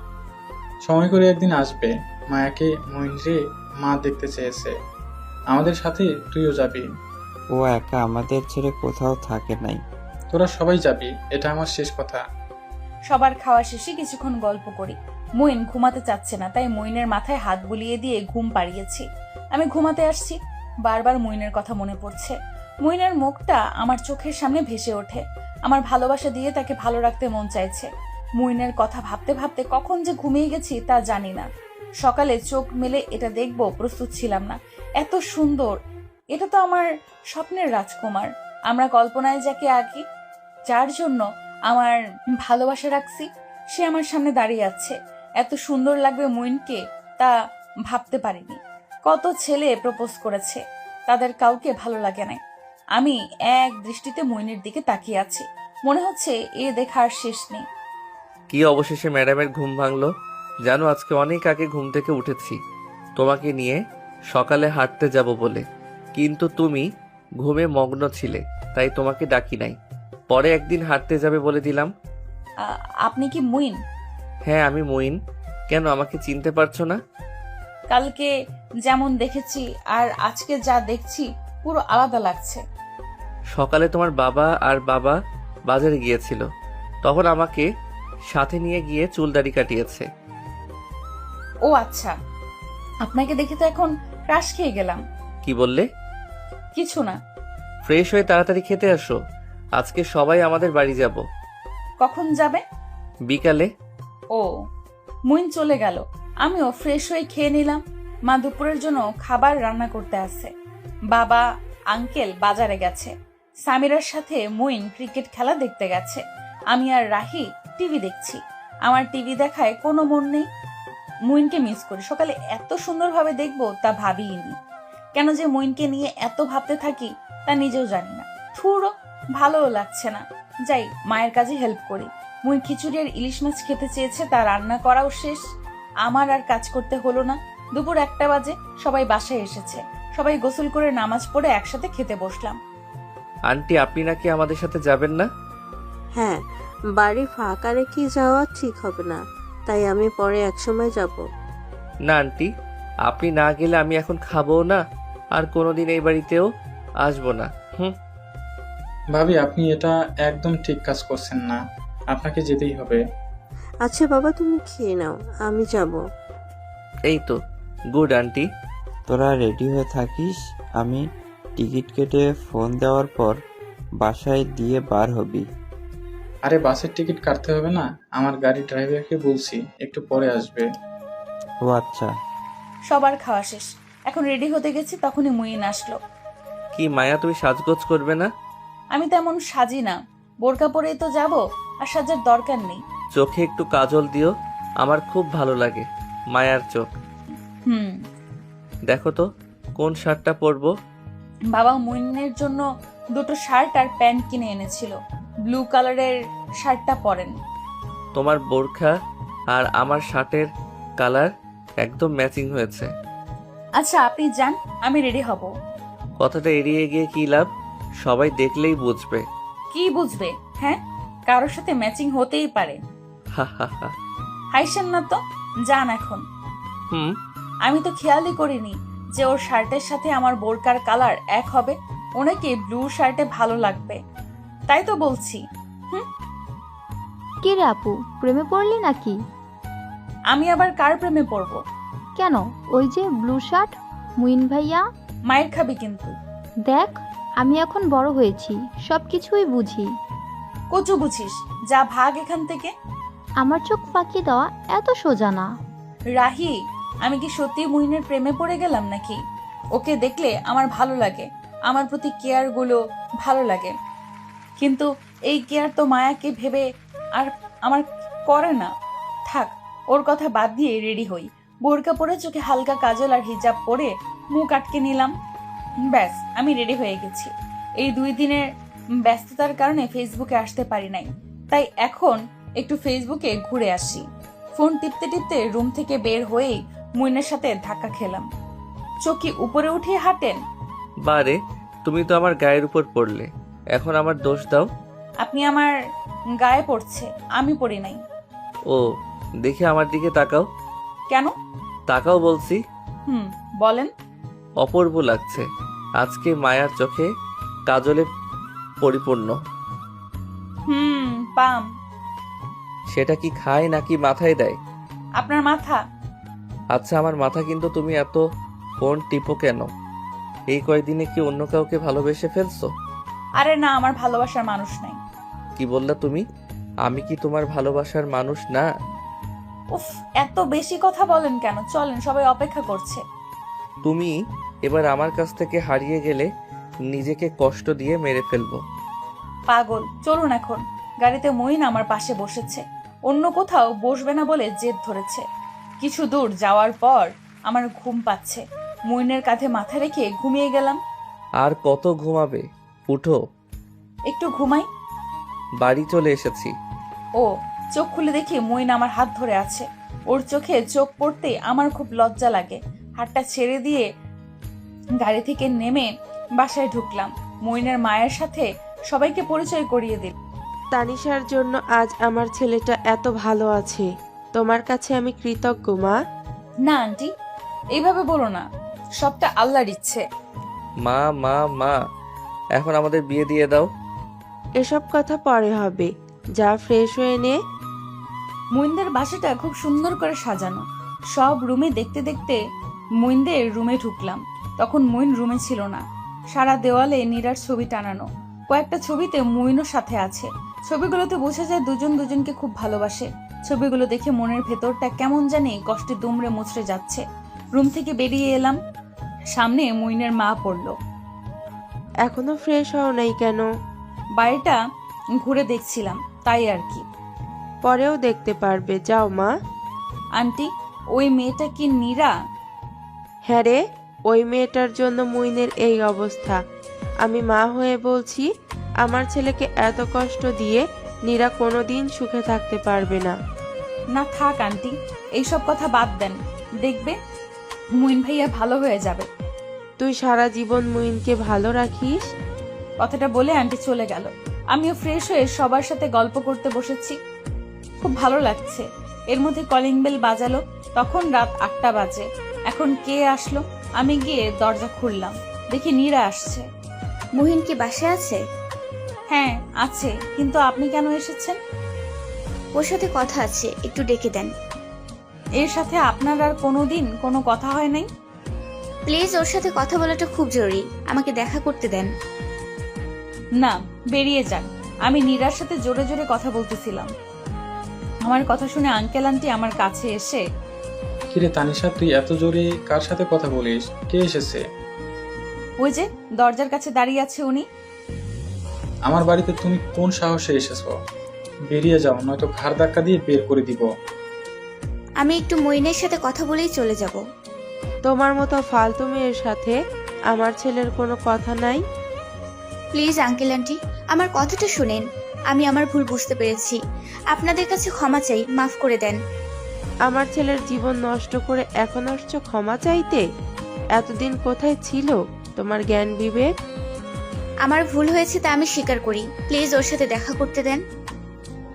সময় করে একদিন আসবে। মায়াকে মইনরে মা দেখতে চেয়েছে। আমাদের সাথে তুইও যাবি। ও একা আমাদের ছেড়ে কোথাও থাকে নাই। তোরা সবাই যাবি, এটা আমার শেষ কথা। সবার খাওয়া শেষে কিছুক্ষণ গল্প করি। মইন ঘুমাতে চাচ্ছে না, তাই মইনের মাথায় হাত বুলিয়ে দিয়ে ঘুম পাড়িয়েছি। আমি ঘুমাতে আসছি, বারবার মইনের কথা মনে পড়ছে। মইনের মুখটা আমার চোখের সামনে ভেসে ওঠে। আমার ভালোবাসা দিয়ে তাকে ভালো রাখতে মন চাইছে। মইনের কথা ভাবতে ভাবতে কখন যে ঘুমিয়ে গেছি তা জানি না। সকালে চোখ মেলে এটা দেখবো প্রস্তুত ছিলাম না। এত সুন্দর, এটা তো আমার স্বপ্নের রাজকুমার। আমরা কল্পনায় যাকে আঁকি, যার জন্য আমার ভালোবাসা রাখছি, সে আমার সামনে দাঁড়িয়ে আছে। এত সুন্দর লাগবে মইনকে তা ভাবতে পারিনি। কত ছেলে প্রপোজ করেছে, তাদের কাউকে ভালো লাগে না। আমি এক দৃষ্টিতে মইনের দিকে তাকিয়ে আছি। মনে হচ্ছে এ দেখার শেষ নেই। কি অবশেষে ম্যাডামের ঘুম ভাঙলো। জানো আজকে অনেক আগে ঘুম থেকে উঠেছি তোমাকে নিয়ে সকালে হাঁটতে যাব বলে, কিন্তু তুমি ঘুমে মগ্ন ছিলে, তাই তোমাকে ডাকি নাই। পরে একদিন হাঁটতে যাবে বলে দিলাম। আপনি কি মইন? হ্যাঁ আমি মইন। কেন আমাকে চিনতে পারছো না? কালকে যেমন দেখেছি আর আজকে যা দেখছি পুরো আলাদা লাগছে। সকালে তোমার বাবা আর বাবা বাজারে গিয়েছিল, তখন আমাকে সাথে নিয়ে গিয়ে চুল দাড়ি কাটিয়েছে। ও আচ্ছা, আপনাকে দেখে তো এখন ক্রাশ খেয়ে গেলাম। কি বললে? কিছু না। ফ্রেশ হয়ে তাড়াতাড়ি খেতে আসো, আজকে সবাই আমাদের বাড়ি যাব। কখন যাবে? বিকালে। ও, মইন চলে গেল। আমিও ফ্রেশ হয়ে খেয়ে নিলাম। মা দুপুরের জন্য খাবার রান্না করতে আসছে। বাবা আঙ্কেল বাজারে গেছে। সামিরার সাথে মইন ক্রিকেট খেলা দেখতে গেছে। আমি আর রাহি টিভি দেখছি। আমার টিভি দেখায় কোনো মন নেই। মইনকে মিস করি। সকালে এত সুন্দরভাবে দেখবো তা ভাবিনি। কেন যে মইনকে নিয়ে এত ভাবতে থাকি তা নিজেও জানি না। থুরো, ভালোও লাগছে না। যাই, মায়ের কাজে হেল্প করি। মইন খিচুড়ি আর ইলিশ মাছ খেতে চেয়েছে, তা রান্না করাও শেষ। আমার আর কাজ করতে হলো না। দুপুর 1টা বাজে, সবাই বাসায় এসেছে। সবাই গোসল করে নামাজ পড়ে একসাথে খেতে বসলাম। আন্টি আপনি নাকি আমাদের সাথে যাবেন না? হ্যাঁ, বাড়ি ফাঁকা রেখে যাওয়া ঠিক হবে না, তাই আমি পরে একসময় যাব। না আন্টি, আপনি না গেলে আমি এখন খাবো না, আর কোনোদিন এই বাড়িতেও আসবো না। ভাবি, আপনি এটা একদম ঠিক কাজ করছেন না। আপনাকে যেতেই হবে। আচ্ছা বাবা, তুমি খেয়ে নাও, আমি যাব। এই তো গুড আন্টি। তোরা রেডি হয়ে থাকিস, আমি টিকিট কেটে ফোন দেওয়ার পর বাসায় দিয়ে বার হবি। আরে বাসের টিকিট কাটতে হবে না, আমার গাড়ি ড্রাইভারকে বলছি একটু পরে আসবে। ও আচ্ছা। সবার খাওয়া শেষ, এখন রেডি হতে গেছি, তখনই মইন আসলো। কি মায়া, তুমি সাজগোজ করবে না? আমি তেমন সাজি না, বোরকা পরেই তো যাব, আর সাজার দরকার নেই। চোখে একটু কাজল দিও, আমার খুব ভালো লাগে মায়ার চোখ। দেখো তো কোন শার্টটা পরবো। বাবা মইনের জন্য 2টো শার্ট আর প্যান্ট কিনে এনেছিল। ব্লু কালারের শার্টটা পরেন। তোমার বোরখা আর আমার শার্টের কালার একদম ম্যাচিং হয়েছে। আচ্ছা আপনি যান, আমি রেডি হব। কথাটা এড়িয়ে গিয়ে কি লাভ, সবাই দেখলেই বুঝবে। কি বুঝবে? হ্যাঁ, কারোর সাথে ম্যাচিং হতেই পারে। হা হা হা। হাইসেন না তো, যান এখন। আমি তো খেয়ালই করিনি যে ওর শার্টের সাথে আমার বোরকার কালার এক হবে। ওনাকে ব্লু শার্টে ভালো লাগবে, তাই তো বলছি। কি রে আপু, প্রেমে পড়লি নাকি? আমি আবার কার প্রেমে পড়বো? কেন, ওই যে ব্লু শার্ট মুইন ভাইয়া। মায়ের খাবি কিন্তু। দেখ, আমি এখন বড় হয়েছি, সব কিছুই বুঝি। কচু বুঝিস, যা ভাগ এখান থেকে। আমার চোখ ফাঁকি দেওয়া এত সোজা না। রাহি, আমি কি সত্যি মুইনের প্রেমে পড়ে গেলাম নাকি? ওকে দেখলে আমার ভালো লাগে, আমার প্রতি কেয়ার গুলো ভালো লাগে, কিন্তু এই কেয়ার তো মায়াকে ভেবে আর আমার করে না। থাক, ওর কথা বাদ দিয়ে রেডি হই। বোরকা পরে, চোখে হালকা কাজল আর হিজাব পরে মুখ আটকে নিলাম। ব্যাস, আমি রেডি হয়ে গেছি। এই 2 দিনের ব্যস্ততার কারণে ফেসবুকে আসতে পারি নাই, তাই এখন একটু ফেসবুকে ঘুরে আসি। ফোন টিপতে টিপতে রুম থেকে বের হয়েই মুইনের সাথে ধাক্কা খেলাম। চোখে উপরে উঠিয়ে হাঁটেন। বারে, তুমি তো আমার গায়ের উপর পড়লে। এখন আমার দোষ দাও। আপনি আমার গায়ে পড়ছে, আমি পড়ি নাই। ও, দেখে আমার দিকে তাকাও। কেন? তাকাও বলছি। বলেন। অপূর্ব লাগছে আজকে মায়ার চোখে, কাজলে পরিপূর্ণ। পাম। সেটা কি খায় নাকি মাথায় দেয়? আপনার মাথা। আচ্ছা, আমার মাথা, কিন্তু তুমি এত ফোন টিপো কেন? এই কয়দিনে কি অন্য কাউকে ভালোবেসে ফেলছো? আরে না, আমার ভালোবাসার মানুষ নাই। কি বললা তুমি? আমি কি তোমার ভালোবাসার মানুষ না? উফ, এত বেশি কথা বলেন কেন? চলেন, সবাই অপেক্ষা করছে। তুমি এবার আমার কাছ থেকে হারিয়ে গেলে নিজেকে কষ্ট দিয়ে মেরে ফেলবো। পাগল, চলুন এখন। গাড়িতে মঈন আমার পাশে বসেছে, অন্য কোথাও বসবে না বলে জেদ ধরেছে। কিছু দূর যাওয়ার পর আমার ঘুম পাচ্ছে, মঈনের কাঁধে মাথা রেখে ঘুমিয়ে গেলাম। আর কত ঘুমাবে? উঠো, একটু ঘুমাই। বাড়ি চলে এসেছি। ও, চোখ খুলে দেখি মঈন আমার হাত ধরে আছে। ওর চোখে চোখ পড়তেই আমার খুব লজ্জা লাগে। হাতটা ছেড়ে দিয়ে গাড়ি থেকে নেমে বাসায় ঢুকলাম। মঈনের মায়ের সাথে সবাইকে পরিচয় করিয়ে দিল। তানিশার জন্য আজ আমার ছেলেটা এত ভালো আছে। তোমার কাছে আমি কৃতজ্ঞ মা। না আন্টি, এইভাবে বলো না, সবটা আল্লাহর ইচ্ছে। মা মা মা, এখন আমাদের বিয়ে দিয়ে দাও। এসব কথা পরে হবে, যা ফ্রেশ হয়ে নে। মঈনদের বাসাটা খুব সুন্দর করে সাজানো। সব রুমে দেখতে দেখতে মঈনদের রুমে ঢুকলাম। তখন মঈন রুমে ছিল না। সারা দেওয়ালে নীরার ছবি টানানো। কয়েকটা ছবিতে মঈনও সাথে আছে। ছবিগুলোতে বোঝা যায় দুজন দুজনকে খুব ভালোবাসে। ছবিগুলো দেখে মনের ভেতরটা কেমন জানি কষ্টে দুমড়ে মুচড়ে যাচ্ছে। রুম থেকে বেরিয়ে এলাম, সামনে মঈনের মা পড়লো। এখনো ফ্রেশ হও নাই কেন? বাড়িটা ঘুরে দেখছিলাম, তাই আর কি। পরেও দেখতে পারবে, যাও মা। আন্টি, ওই মেয়েটা কি নীরা? হ্যাঁ রে, ওই মেয়েটার জন্য মুইনের এই অবস্থা। আমি মা হয়ে বলছি, আমার ছেলেকে এত কষ্ট দিয়ে নীরা কোনোদিন সুখে থাকতে পারবে না। না থাক আন্টি, এইসব কথা বাদ দেন, দেখবে মুইন ভাইয়া ভালো হয়ে যাবে। তুই সারা জীবন মুইনকে ভালো রাখিস। কথাটা বলে আন্টি চলে গেল। আমিও ফ্রেশ হয়ে সবার সাথে গল্প করতে বসেছি। খুব ভালো লাগছে। এর মধ্যে কলিং বেল বাজালো। তখন রাত 8টা বাজে। এখন কে আসলো? আমি গিয়ে দরজা খুললাম, দেখি নীরা আসছে। মুহিন কি বাসায় আছে? হ্যাঁ আছে, কিন্তু আপনি কেন এসেছেন? ওর সাথে কথা আছে, একটু ডেকে দেন। এর সাথে আপনার আর কোনোদিন কোনো কথা হয় নাই? প্লিজ, ওর সাথে কথা বলাটা খুব জরুরি, আমাকে দেখা করতে দেন। না, বেরিয়ে যান। আমি নীরার সাথে জোরে জোরে কথা বলতেছিলাম। আমার কথা শুনে আঙ্কেল আন্টি আমার কাছে এসে, কিরে তানিশা, তুই এত জোরে কার সাথে কথা বলিস? কে এসেছে? ওই যে দরজার কাছে দাঁড়িয়ে আছে উনি। আমার বাড়িতে তুমি কোন সাহসে এসেছো? বেরিয়ে যাও, নয়তো ঘাড় ধাক্কা দিয়ে বের করে দিব। আমি একটু মইনের সাথে কথা বলেই চলে যাব। তোমার মতো ফালতু মেয়ের সাথে আমার ছেলের কোনো কথা নাই। প্লিজ আঙ্কেল আন্টি, আমার কথাটা শুনেন। আমি আমার ভুল বুঝতে পেরেছি, আপনাদের কাছে ক্ষমা চাই, মাফ করে দেন। আমার ছেলের জীবন নষ্ট করে এখন আসছো ক্ষমা চাইতে? এতদিন কোথায় ছিল তোমার জ্ঞান বিবেক? আমার ভুল হয়েছে তা আমি স্বীকার করি, প্লিজ ওর সাথে দেখা করতে দেন।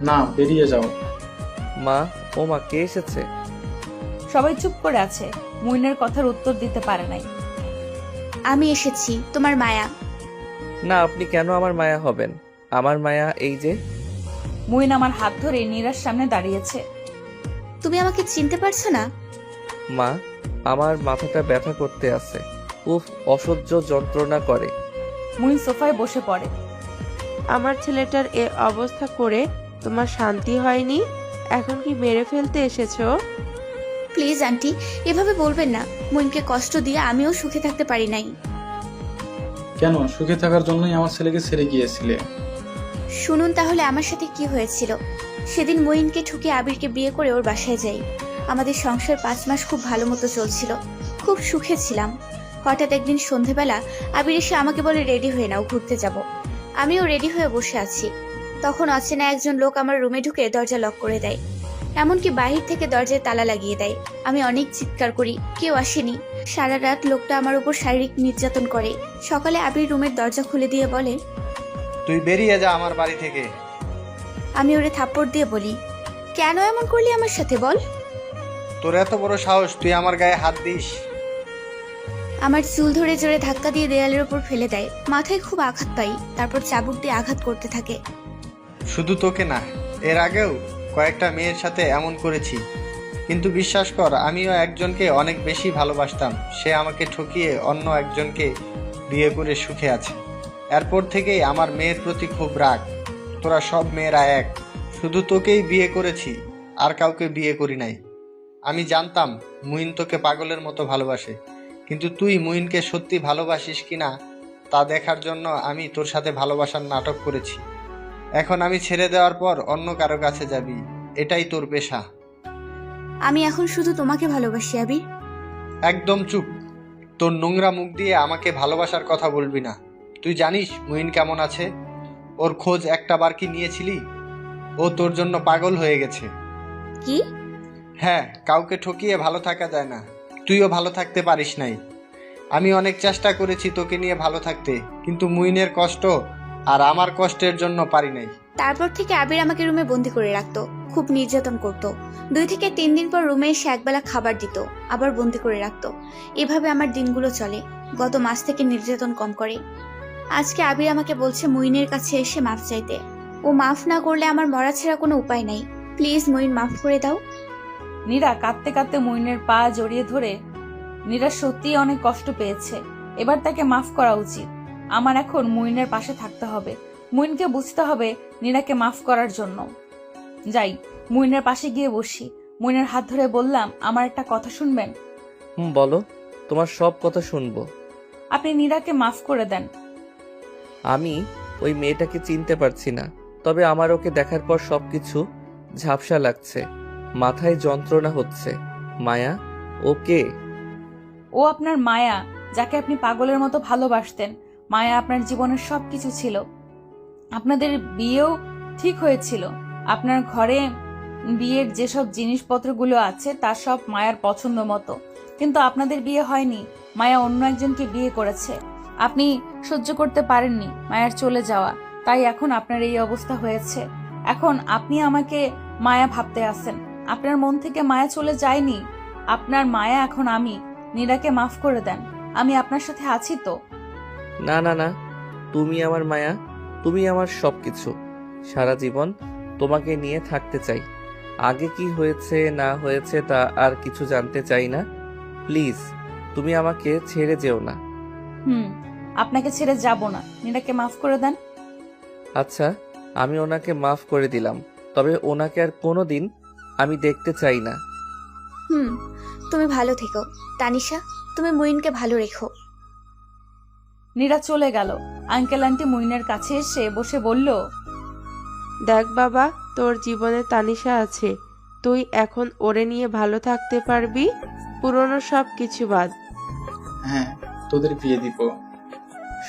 না, বেরিয়ে যাও। মা, ও মা, কে এসেছে? সবাই চুপ করে আছে, মুইনের কথার উত্তর দিতে পারে নাই। আমি এসেছি, তোমার মায়া। না, আপনি কেন আমার মায়া হবেন? আমার মায়া এই যে। মুইন আমার হাত ধরে নীরার সামনে দাঁড়িয়েছে। তুমি আমাকে চিনতে পারছো না? মা, আমার মাথাটা ব্যথা করতে আছে। উফ, অসহ্য যন্ত্রণা করে। মুইন সোফায় বসে পড়ে। আমার ছেলেটার এ অবস্থা করে তোমার শান্তি হয়নি? এখন কি মেরে ফেলতে এসেছো? প্লিজ আন্টি, এভাবে বলবেন না। মুইনকে কষ্ট দিয়ে আমিও সুখে থাকতে পারি নাই। কেন? সুখে থাকার জন্যই আমার ছেলেকে ছেড়ে গিয়েছিলে? শুনুন তাহলে আমার সাথে কি হয়েছিল। সেদিন মঈনকে ঠুকে আবিরকে বিয়ে করে ওর বাসায় যাই। আমাদের সংসার 5 মাস খুব ভালো মতো চলছিল, খুব সুখে ছিলাম। হঠাৎ একদিন সন্ধেবেলা আবির এসে আমাকে বলে রেডি হয়ে নাও, ঘুরতে যাব। আমিও রেডি হয়ে বসে আছি। তখন অচেনা একজন লোক আমার রুমে ঢুকে দরজা লক করে দেয়, এমনকি বাহির থেকে দরজায় তালা লাগিয়ে দেয়। আমি অনেক চিৎকার করি, কেউ আসেনি। সারা রাত লোকটা আমার উপর শারীরিক নির্যাতন করে। সকালে আবির রুমের দরজা খুলে দিয়ে বলে, তুই বেরিয়ে যা আমার বাড়ি থেকে। আমি ওরে থাপ্পড় দিয়ে বলি, কেন এমন করলি আমার সাথে বল? তোর এত বড় সাহস, তুই আমার গায়ে হাত দিস? আমার চুল ধরে জোরে ধাক্কা দিয়ে দেয়ালের উপর ফেলে দেয়। মাথায় খুব আঘাত পাই, তারপর চাবুক দিয়ে আঘাত করতে থাকে। শুধু তোকে না, এর আগেও কয়েকটা মেয়ের সাথে এমন করেছি, কিন্তু বিশ্বাস কর আমিও একজনকে অনেক বেশি ভালোবাসতাম। সে আমাকে ঠকিয়ে অন্য একজনকে বিয়ে করে সুখে আছে। এরপর থেকেই আমার মেয়ের প্রতি খুব রাগ। তোরা সব মেয়েরা এক, শুধু তোকেই বিয়ে করেছি, আর কাউকে বিয়ে করি নাই। আমি জানতাম মুইন তোকে পাগলের মতো ভালোবাসে, কিন্তু তুই মুইনকে সত্যি ভালোবাসিস কিনা তা দেখার জন্য আমি তোর সাথে ভালোবাসার নাটক করেছি। এখন আমি ছেড়ে দেওয়ার পর অন্য কারো কাছে যাবি, এটাই তোর পেশা। আমি এখন শুধু তোমাকে ভালোবাসি আবির। একদম চুপ। তোর নোংরা মুখ দিয়ে আমাকে ভালোবাসার কথা বলবি না। তুই জানিস মুইন কেমন আছে? ওর খোঁজ একটা বার কি নিয়েছিলি? ও তোর জন্য পাগল হয়ে গেছে। কি? হ্যাঁ, কাউকে ঠকিয়ে ভালো থাকা যায় না। তুইও ভালো থাকতে পারিস নাই। আমি অনেক চেষ্টা করেছি তোকে নিয়ে ভালো থাকতে, কিন্তু মুইনের কষ্ট আর আমার কষ্টের জন্য পারি নাই। তারপর থেকে আবির আমাকে রুমে বন্দি করে রাখতো, খুব নির্যাতন করত। 2 থেকে 3 দিন পর রুমে এসে একবেলা খাবার দিত, আবার বন্দি করে রাখতো। এভাবে আমার দিনগুলো চলে। গত মাস থেকে নির্যাতন কম করে। আজকে আবির আমাকে বলছে মুইনের কাছে এসে মাফ চাইতে। ও মাফ না করলে আমার মরা ছাড়া কোনো উপায় নাই। প্লিজ মুইন, মাফ করে দাও। নীরা কাঁদতে কাঁদতে মইনের পা জড়িয়ে ধরে, নীরা সত্যিই অনেক কষ্ট পেয়েছে, এবার তাকে মাফ করা উচিত। আমার এখন মইনের পাশে থাকতে হবে। মইনকে বুঝতে হবে নীরাকে মাফ করার জন্য। যাই, মইনের পাশে গিয়ে বসি। মইনের হাত ধরে বললাম, আমার একটা কথা শুনবেন? বলো, তোমার সব কথা শুনবো। আপনি নীরাকে মাফ করে দেন। আমি ওই মেয়েটাকে চিনতে পারছি না, তবে আমার ওকে দেখার পর সবকিছু ঝাপসা লাগছে, মাথায় যন্ত্রণা হচ্ছে। মায়া, ও কে? ও আপনার মায়া, যাকে আপনি পাগলের মতো ভালোবাসতেন। মায়া আপনার জীবনের সবকিছু ছিল। আপনাদের বিয়েও ঠিক হয়েছিল। আপনার ঘরে বিয়ের যেসব জিনিসপত্রগুলো আছে তা সব মায়ার পছন্দ মতো, কিন্তু আপনাদের বিয়ে হয়নি। মায়া অন্য একজনকে বিয়ে করেছে। আপনি সহ্য করতে পারেননি মায়ার চলে যাওয়া, তাই এখন আপনার এই অবস্থা হয়েছে। এখন আপনি আমাকে মায়া ভাবতে আসেন। আপনার মন থেকে মায়া চলে যায়নি। আপনার মায়া এখন আমি। নীরাকে মাফ করে দেন, আমি আপনার সাথে আছি তো। না না না, তুমি আমার মায়া, তুমি আমার সবকিছু। সারা জীবন তোমাকে নিয়ে থাকতে চাই। আগে কি হয়েছে না হয়েছে তা আর কিছু জানতে চাই না। প্লিজ, তুমি আমাকে ছেড়ে যেও না। আপনাকে ছেড়ে যাব না। নীরাকে মাফ করে দেন। আচ্ছা, আমি ওনাকে মাফ করে দিলাম, তবে ওনাকে আর কোনোদিন আমি দেখতে চাই না। তুমি ভালো থেকো তানিশা, তুমি মুইনকে ভালো রেখো। নীরা চলে গেল। আঙ্কেল আন্টি মুইনের কাছে এসে বসে বলল, দেখ বাবা, তোর জীবনে তানিশা আছে, তুই এখন ওরে নিয়ে ভালো থাকতে পারবি। পুরনো সব কিছু বাদ। হ্যাঁ, তোদের বিয়ে দিব।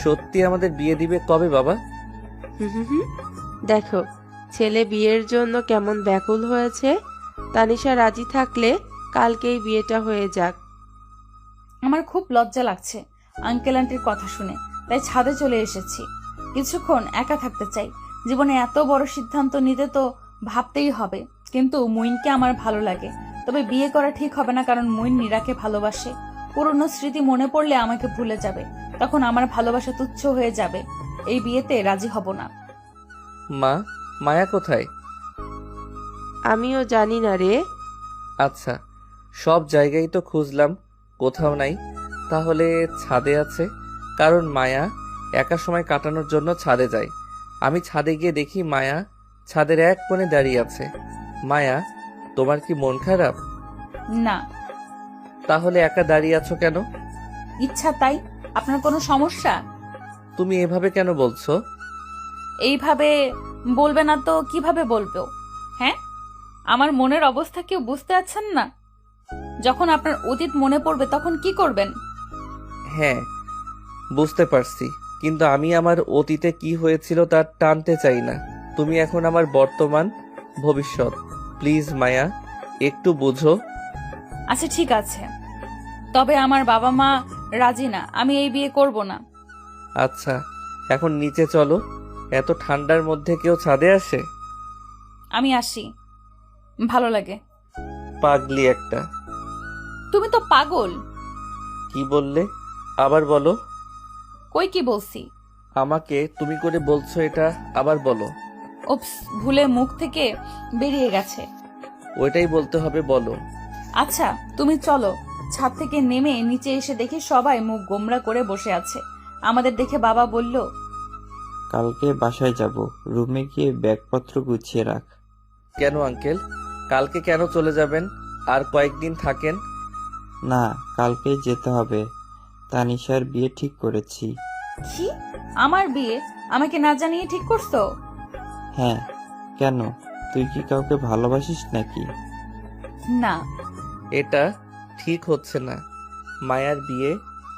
সত্যি আমাদের বিয়ে দিবে কবে বাবা? দেখো ছেলে বিয়ের জন্য কেমন ব্যাকুল হয়েছে। তানিশা রাজি থাকলে কালকেই বিয়েটা হয়ে যাক। আমার খুব লজ্জা লাগছে আঙ্কেল আন্টির কথা শুনে, তাই ছাদে চলে এসেছি। কিছুক্ষণ একা থাকতে চাই। জীবনে এত বড় সিদ্ধান্ত নিতে তো ভাবতেই হবে, কিন্তু মুইনকে আমার ভালো লাগে। তবে বিয়ে করা ঠিক হবে না, কারণ মুইন নীরাকে ভালোবাসে। পুরনো স্মৃতি মনে পড়লে আমাকে ভুলে যাবে, তখন আমার ভালোবাসা তুচ্ছ হয়ে যাবে। এই বিয়েতে রাজি হব না। মা, মায়া কোথায়? আমিও জানি না রে। আচ্ছা, সব জায়গায় তো খুঁজলাম, কোথাও নাই। তাহলে ছাদে আছে, কারণ মায়া একা সময় কাটানোর জন্য ছাদে যায়। আমি ছাদে গিয়ে দেখি মায়া ছাদের এক কোণে দাঁড়িয়ে আছে। মায়া, তোমার কি মন খারাপ? না। তাহলে একা দাঁড়িয়ে আছো কেন? ইচ্ছা তাই। আপনার কোনো সমস্যা? তুমি এভাবে কেন বলছো? এইভাবে বলবে না তো কিভাবে বলবো? হ্যাঁ, আমার মনের অবস্থা কেউ বুঝতে পারছেন না? যখন আপনার অতীত মনে পড়বে তখন কি করবেন? হ্যাঁ, বুঝতে পারছি, কিন্তু আমি আমার অতীতে কি হয়েছিল তা টানতে চাই না। তুমি এখন আমার বর্তমান, ভবিষ্যৎ। প্লিজ মায়া, একটু বুঝো। আচ্ছা ঠিক আছে, তবে আমার বাবা মা রাজি না। আমি এই বিয়ে করব না। আচ্ছা, এখন নিচে চলো, এত ঠান্ডার মধ্যে কেউ ছাদে আসে? আমি আসি, ভালো লাগে। পাগলি একটা। তুমি তো পাগল। কি বললে? আবার বলো। কই কি বলছি? আমাকে তুমি করে বলছো এটা, আবার বলো। ওপস, ভুলে মুখ থেকে বেরিয়ে গেছে। ওইটাই বলতে হবে, বলো। আচ্ছা তুমি চলো। ছাদ থেকে নেমে নিচে এসে দেখি সবাই মুখ গোমরা করে বসে আছে। আমাদের দেখে বাবা বলল, কালকে বাসায় যাব, রুমে গিয়ে ব্যাগপত্র গুছিয়ে রাখ। কেন আঙ্কেল, কালকে কেন চলে যাবেন? আর কয়েকদিন থাকেন। না, কালকেই যেতে হবে। তানিশার বিয়ে ঠিক করেছি। কি? আমার বিয়ে আমাকে না জানিয়ে ঠিক করছো? হ্যাঁ, কেন? তুই কি কাউকে ভালোবাসিস নাকি? না। এটা ঠিক হচ্ছে না। মায়ার বিয়ে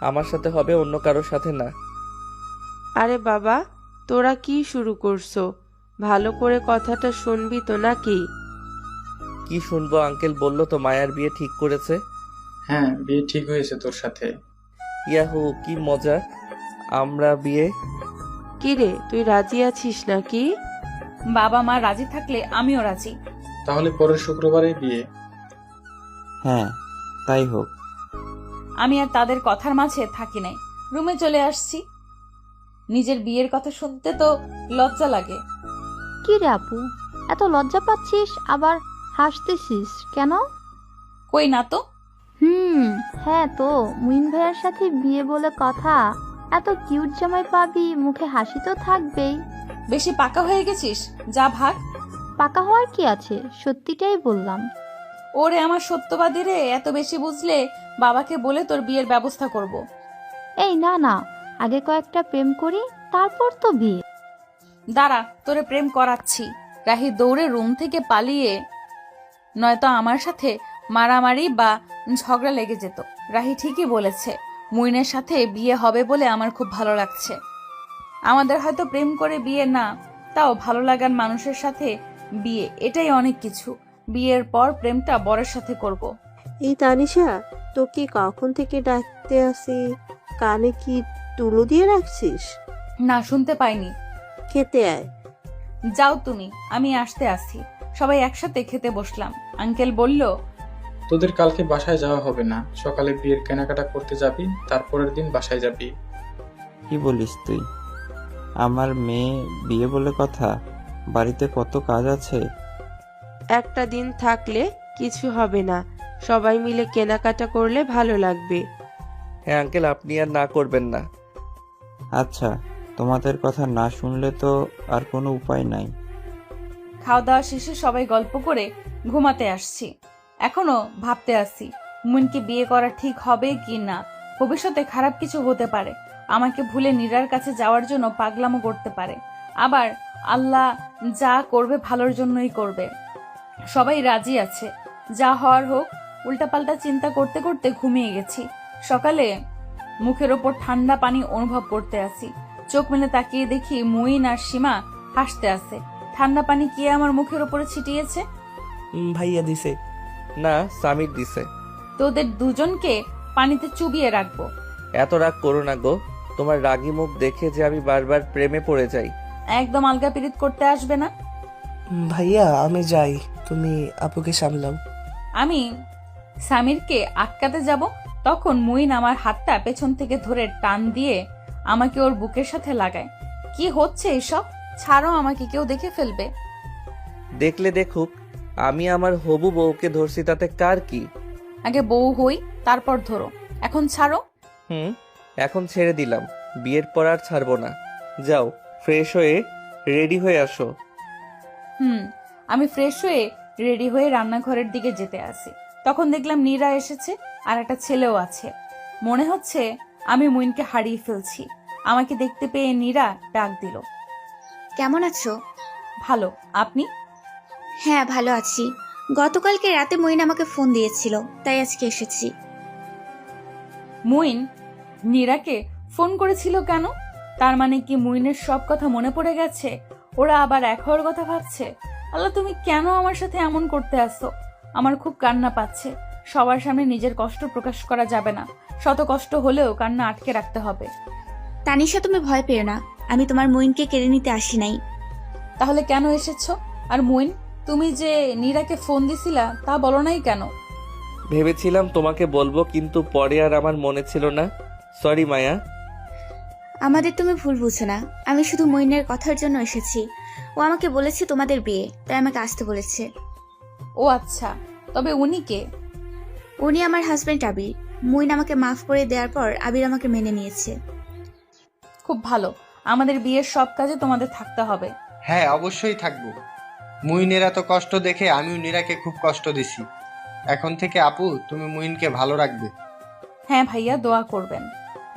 আমার সাথে হবে, অন্য কারোর সাথে না। আরে বাবা, তোরা কি শুরু করছো? ভালো করে কথাটা শুনবি তো নাকি? কি শুনবো? আঙ্কেল বললো তো মায়ার বিয়ে ঠিক করেছে। হ্যাঁ, বিয়ে ঠিক হয়েছে তোর সাথে। ইয়াহু, কি মজা! আমরা বিয়ে। কিরে, তুই রাজি আছিস নাকি? বাবা মা রাজি থাকলে আমিও রাজি। তাহলে পরের শুক্রবারে বিয়ে। হ্যাঁ, তাই হোক। আমি আর তাদের কথার মাঝে থাকি নাই, রুমে চলে আসছি। নিজের বিয়ের কথা শুনতে তো লজ্জা লাগে। কি রে আপু, এত লজ্জা পাচ্ছিস আবার হাসতেছিস কেন? কই না তো। হ্যাঁ তো, মুইন ভাইয়ার সাথে বিয়ে বলে কথা। এত কিউট জামাই পাবি, মুখে হাসি তো থাকবেই। বেশি পাকা হয়ে গেছিস, যা ভাগ। পাকা হওয়ার কি আছে, সত্যিটাই বললাম। ওরে আমার সত্যবাদী রে, এত বেশি বুঝলে বাবাকে বলে তোর বিয়ের ব্যবস্থা করব। এই না না, আগে কয়েকটা প্রেম করি, তারপর তো বিয়ে। দাঁড়া, তোরে প্রেম করাচ্ছি। রাহি দৌড়ে রুম থেকে পালিয়ে, নয়তো আমার সাথে মারামারি বা ঝগড়া লেগে যেত। রাহি ঠিকই বলেছে, মুইনের সাথে বিয়ে হবে বলে আমার খুব ভালো লাগছে। আমাদের হয়তো প্রেম করে বিয়ে না, তাও ভালো লাগার মানুষের সাথে বিয়ে, এটাই অনেক কিছু। বিয়ের পর প্রেমটা বরের সাথে করব। এই তানিশা, তোকে কখন থেকে ডাকতে আসি? কানে কি তুলো দিয়ে রাখছিস? না, শুনতে পাইনি। খেতে আয়। যাও তুমি, আমি আসতে আসি। সবাই একসাথে খেতে বসলাম। আঙ্কেল বলল, তোদের কালকে বাসায় যাওয়া হবে না, সকালে বিয়ের কেনাকাটা করতে যাবি, তারপরের দিন বাসায় যাবি। কি বলিস তুই? আমার মেয়ে বিয়ে বলে কথা, বাড়িতে কত কাজ আছে। একটা দিন থাকলে কিছু হবে না, সবাই মিলে কেনাকাটা করলে ভালো লাগবে। হ্যাঁ আঙ্কেল, আপনি আর না করবেন না। আচ্ছা, তোমাদের কথা না শুনলে তো আর কোনো উপায় নাই। খাওয়া দাওয়া শেষে সবাই গল্প করে ঘুমাতে আসছি। এখনো ভাবতে আসছি, মুনকে বিয়ে করা ঠিক হবে কি না। ভবিষ্যতে খারাপ কিছু হতে পারে, আমাকে ভুলে নীরার কাছে যাওয়ার জন্য পাগলামো করতে পারে। আবার আল্লাহ যা করবে ভালোর জন্যই করবে। সবাই রাজি আছে, যা হওয়ার হোক। উল্টাপাল্টা চিন্তা করতে করতে ঘুমিয়ে গেছি। সকালে মুখের ওপর ঠান্ডা পানি অনুভব করতে আসি। চোখ মেলে তাকিয়ে দেখি মুইন আর সীমা হাসতে আছে। ঠান্ডা পানি কে আমার মুখের ওপরে ছিটিয়েছে? ভাইয়া দিছে। না, সামির দিছে। তোদের দুজনকে পানিতে চুবিয়ে রাখবো। এত রাগ করো না গো, তোমার রাগী মুখ দেখে যে আমি বারবার প্রেমে পড়ে যাই। একদম আলগা পিরিত করতে আসবে না। ভাইয়া আমি যাই, তুমি আপুকে সামলাও। আমি সামিরকে আটকাতে যাব, তখন মুইন আমার হাতটা পেছন থেকে ধরে টান দিয়ে আমাকে ওর বুকের সাথে লাগায়। কি হচ্ছে এসব? ছাড়ো আমাকে, কেউ দেখে ফেলবে। দেখলে দেখুক, আমি আমার হবু বউকে ধরছি, তাতে কার কি? আগে বউ হই, তারপর ধরো। এখন ছাড়ো। এখন ছেড়ে দিলাম, বিয়ের পর আর ছাড়বো না। যাও, ফ্রেশ হয়ে রেডি হয়ে আসো। আমি ফ্রেশ হয়ে রেডি হয়ে রান্নাঘরের দিকে যেতে আসি। তখন দেখলাম নীরা এসেছে, আর একটা ছেলেও আছে। মনে হচ্ছে আমি মুইনকে হারিয়ে ফেলছি। আমাকে দেখতে পেয়ে নীরা ডাক দিল, কেমন আছো? ভালো, আপনি? হ্যাঁ, ভালো আছি। গতকালকে রাতে মইন আমাকে ফোন দিয়েছিল, তাই আজকে এসেছি। মুইন নীরাকে ফোন করেছিল কেন? তার মানে কি মুইনের সব কথা মনে পড়ে গেছে? ওরা আবার এক হওয়ার কথা ভাবছে? আল্লাহ, তুমি কেন আমার সাথে এমন করতে আসছো? আমার খুব কান্না পাচ্ছে। সবার সামনে নিজের কষ্ট প্রকাশ করা যাবে না। শত কষ্ট হলেও কান্না আটকে রাখতে হবে। তানিশা, তুমি ভয় পেও না, আমি তোমার মইনকে কেড়ে নিতে আসি নাই। তাহলে কেন এসেছো? আর মইন, তুমি যে নীরাকে ফোন দিছিলা তা বলো নাই কেন? ভেবেছিলাম তোমাকে বলবো, কিন্তু পরে আর আমার মনে ছিল না। সরি মায়া। আমাদের তুমি ভুল বুঝো না, আমি শুধু মইনের কথার জন্য এসেছি। ও আমাকে বলেছে তোমাদের বিয়ে, তাই আমাকে আসতে বলেছে। ও আচ্ছা, তবে উনি কে? উনি আমার হাজবেন্ড আবির। মইন আমাকে মাফ করে দেওয়ার পর আবির আমাকে মেনে নিয়েছে। খুব ভালো, আমাদের বিয়ের সব কাজে তোমাদের থাকতে হবে। হ্যাঁ, অবশ্যই থাকবো। মুইনের এত কষ্ট দেখে আমিও নীরাকে খুব কষ্ট দিছি। এখন থেকে আপু তুমি মুইনকে ভালো রাখবে। হ্যাঁ ভাইয়া, দোয়া করবেন।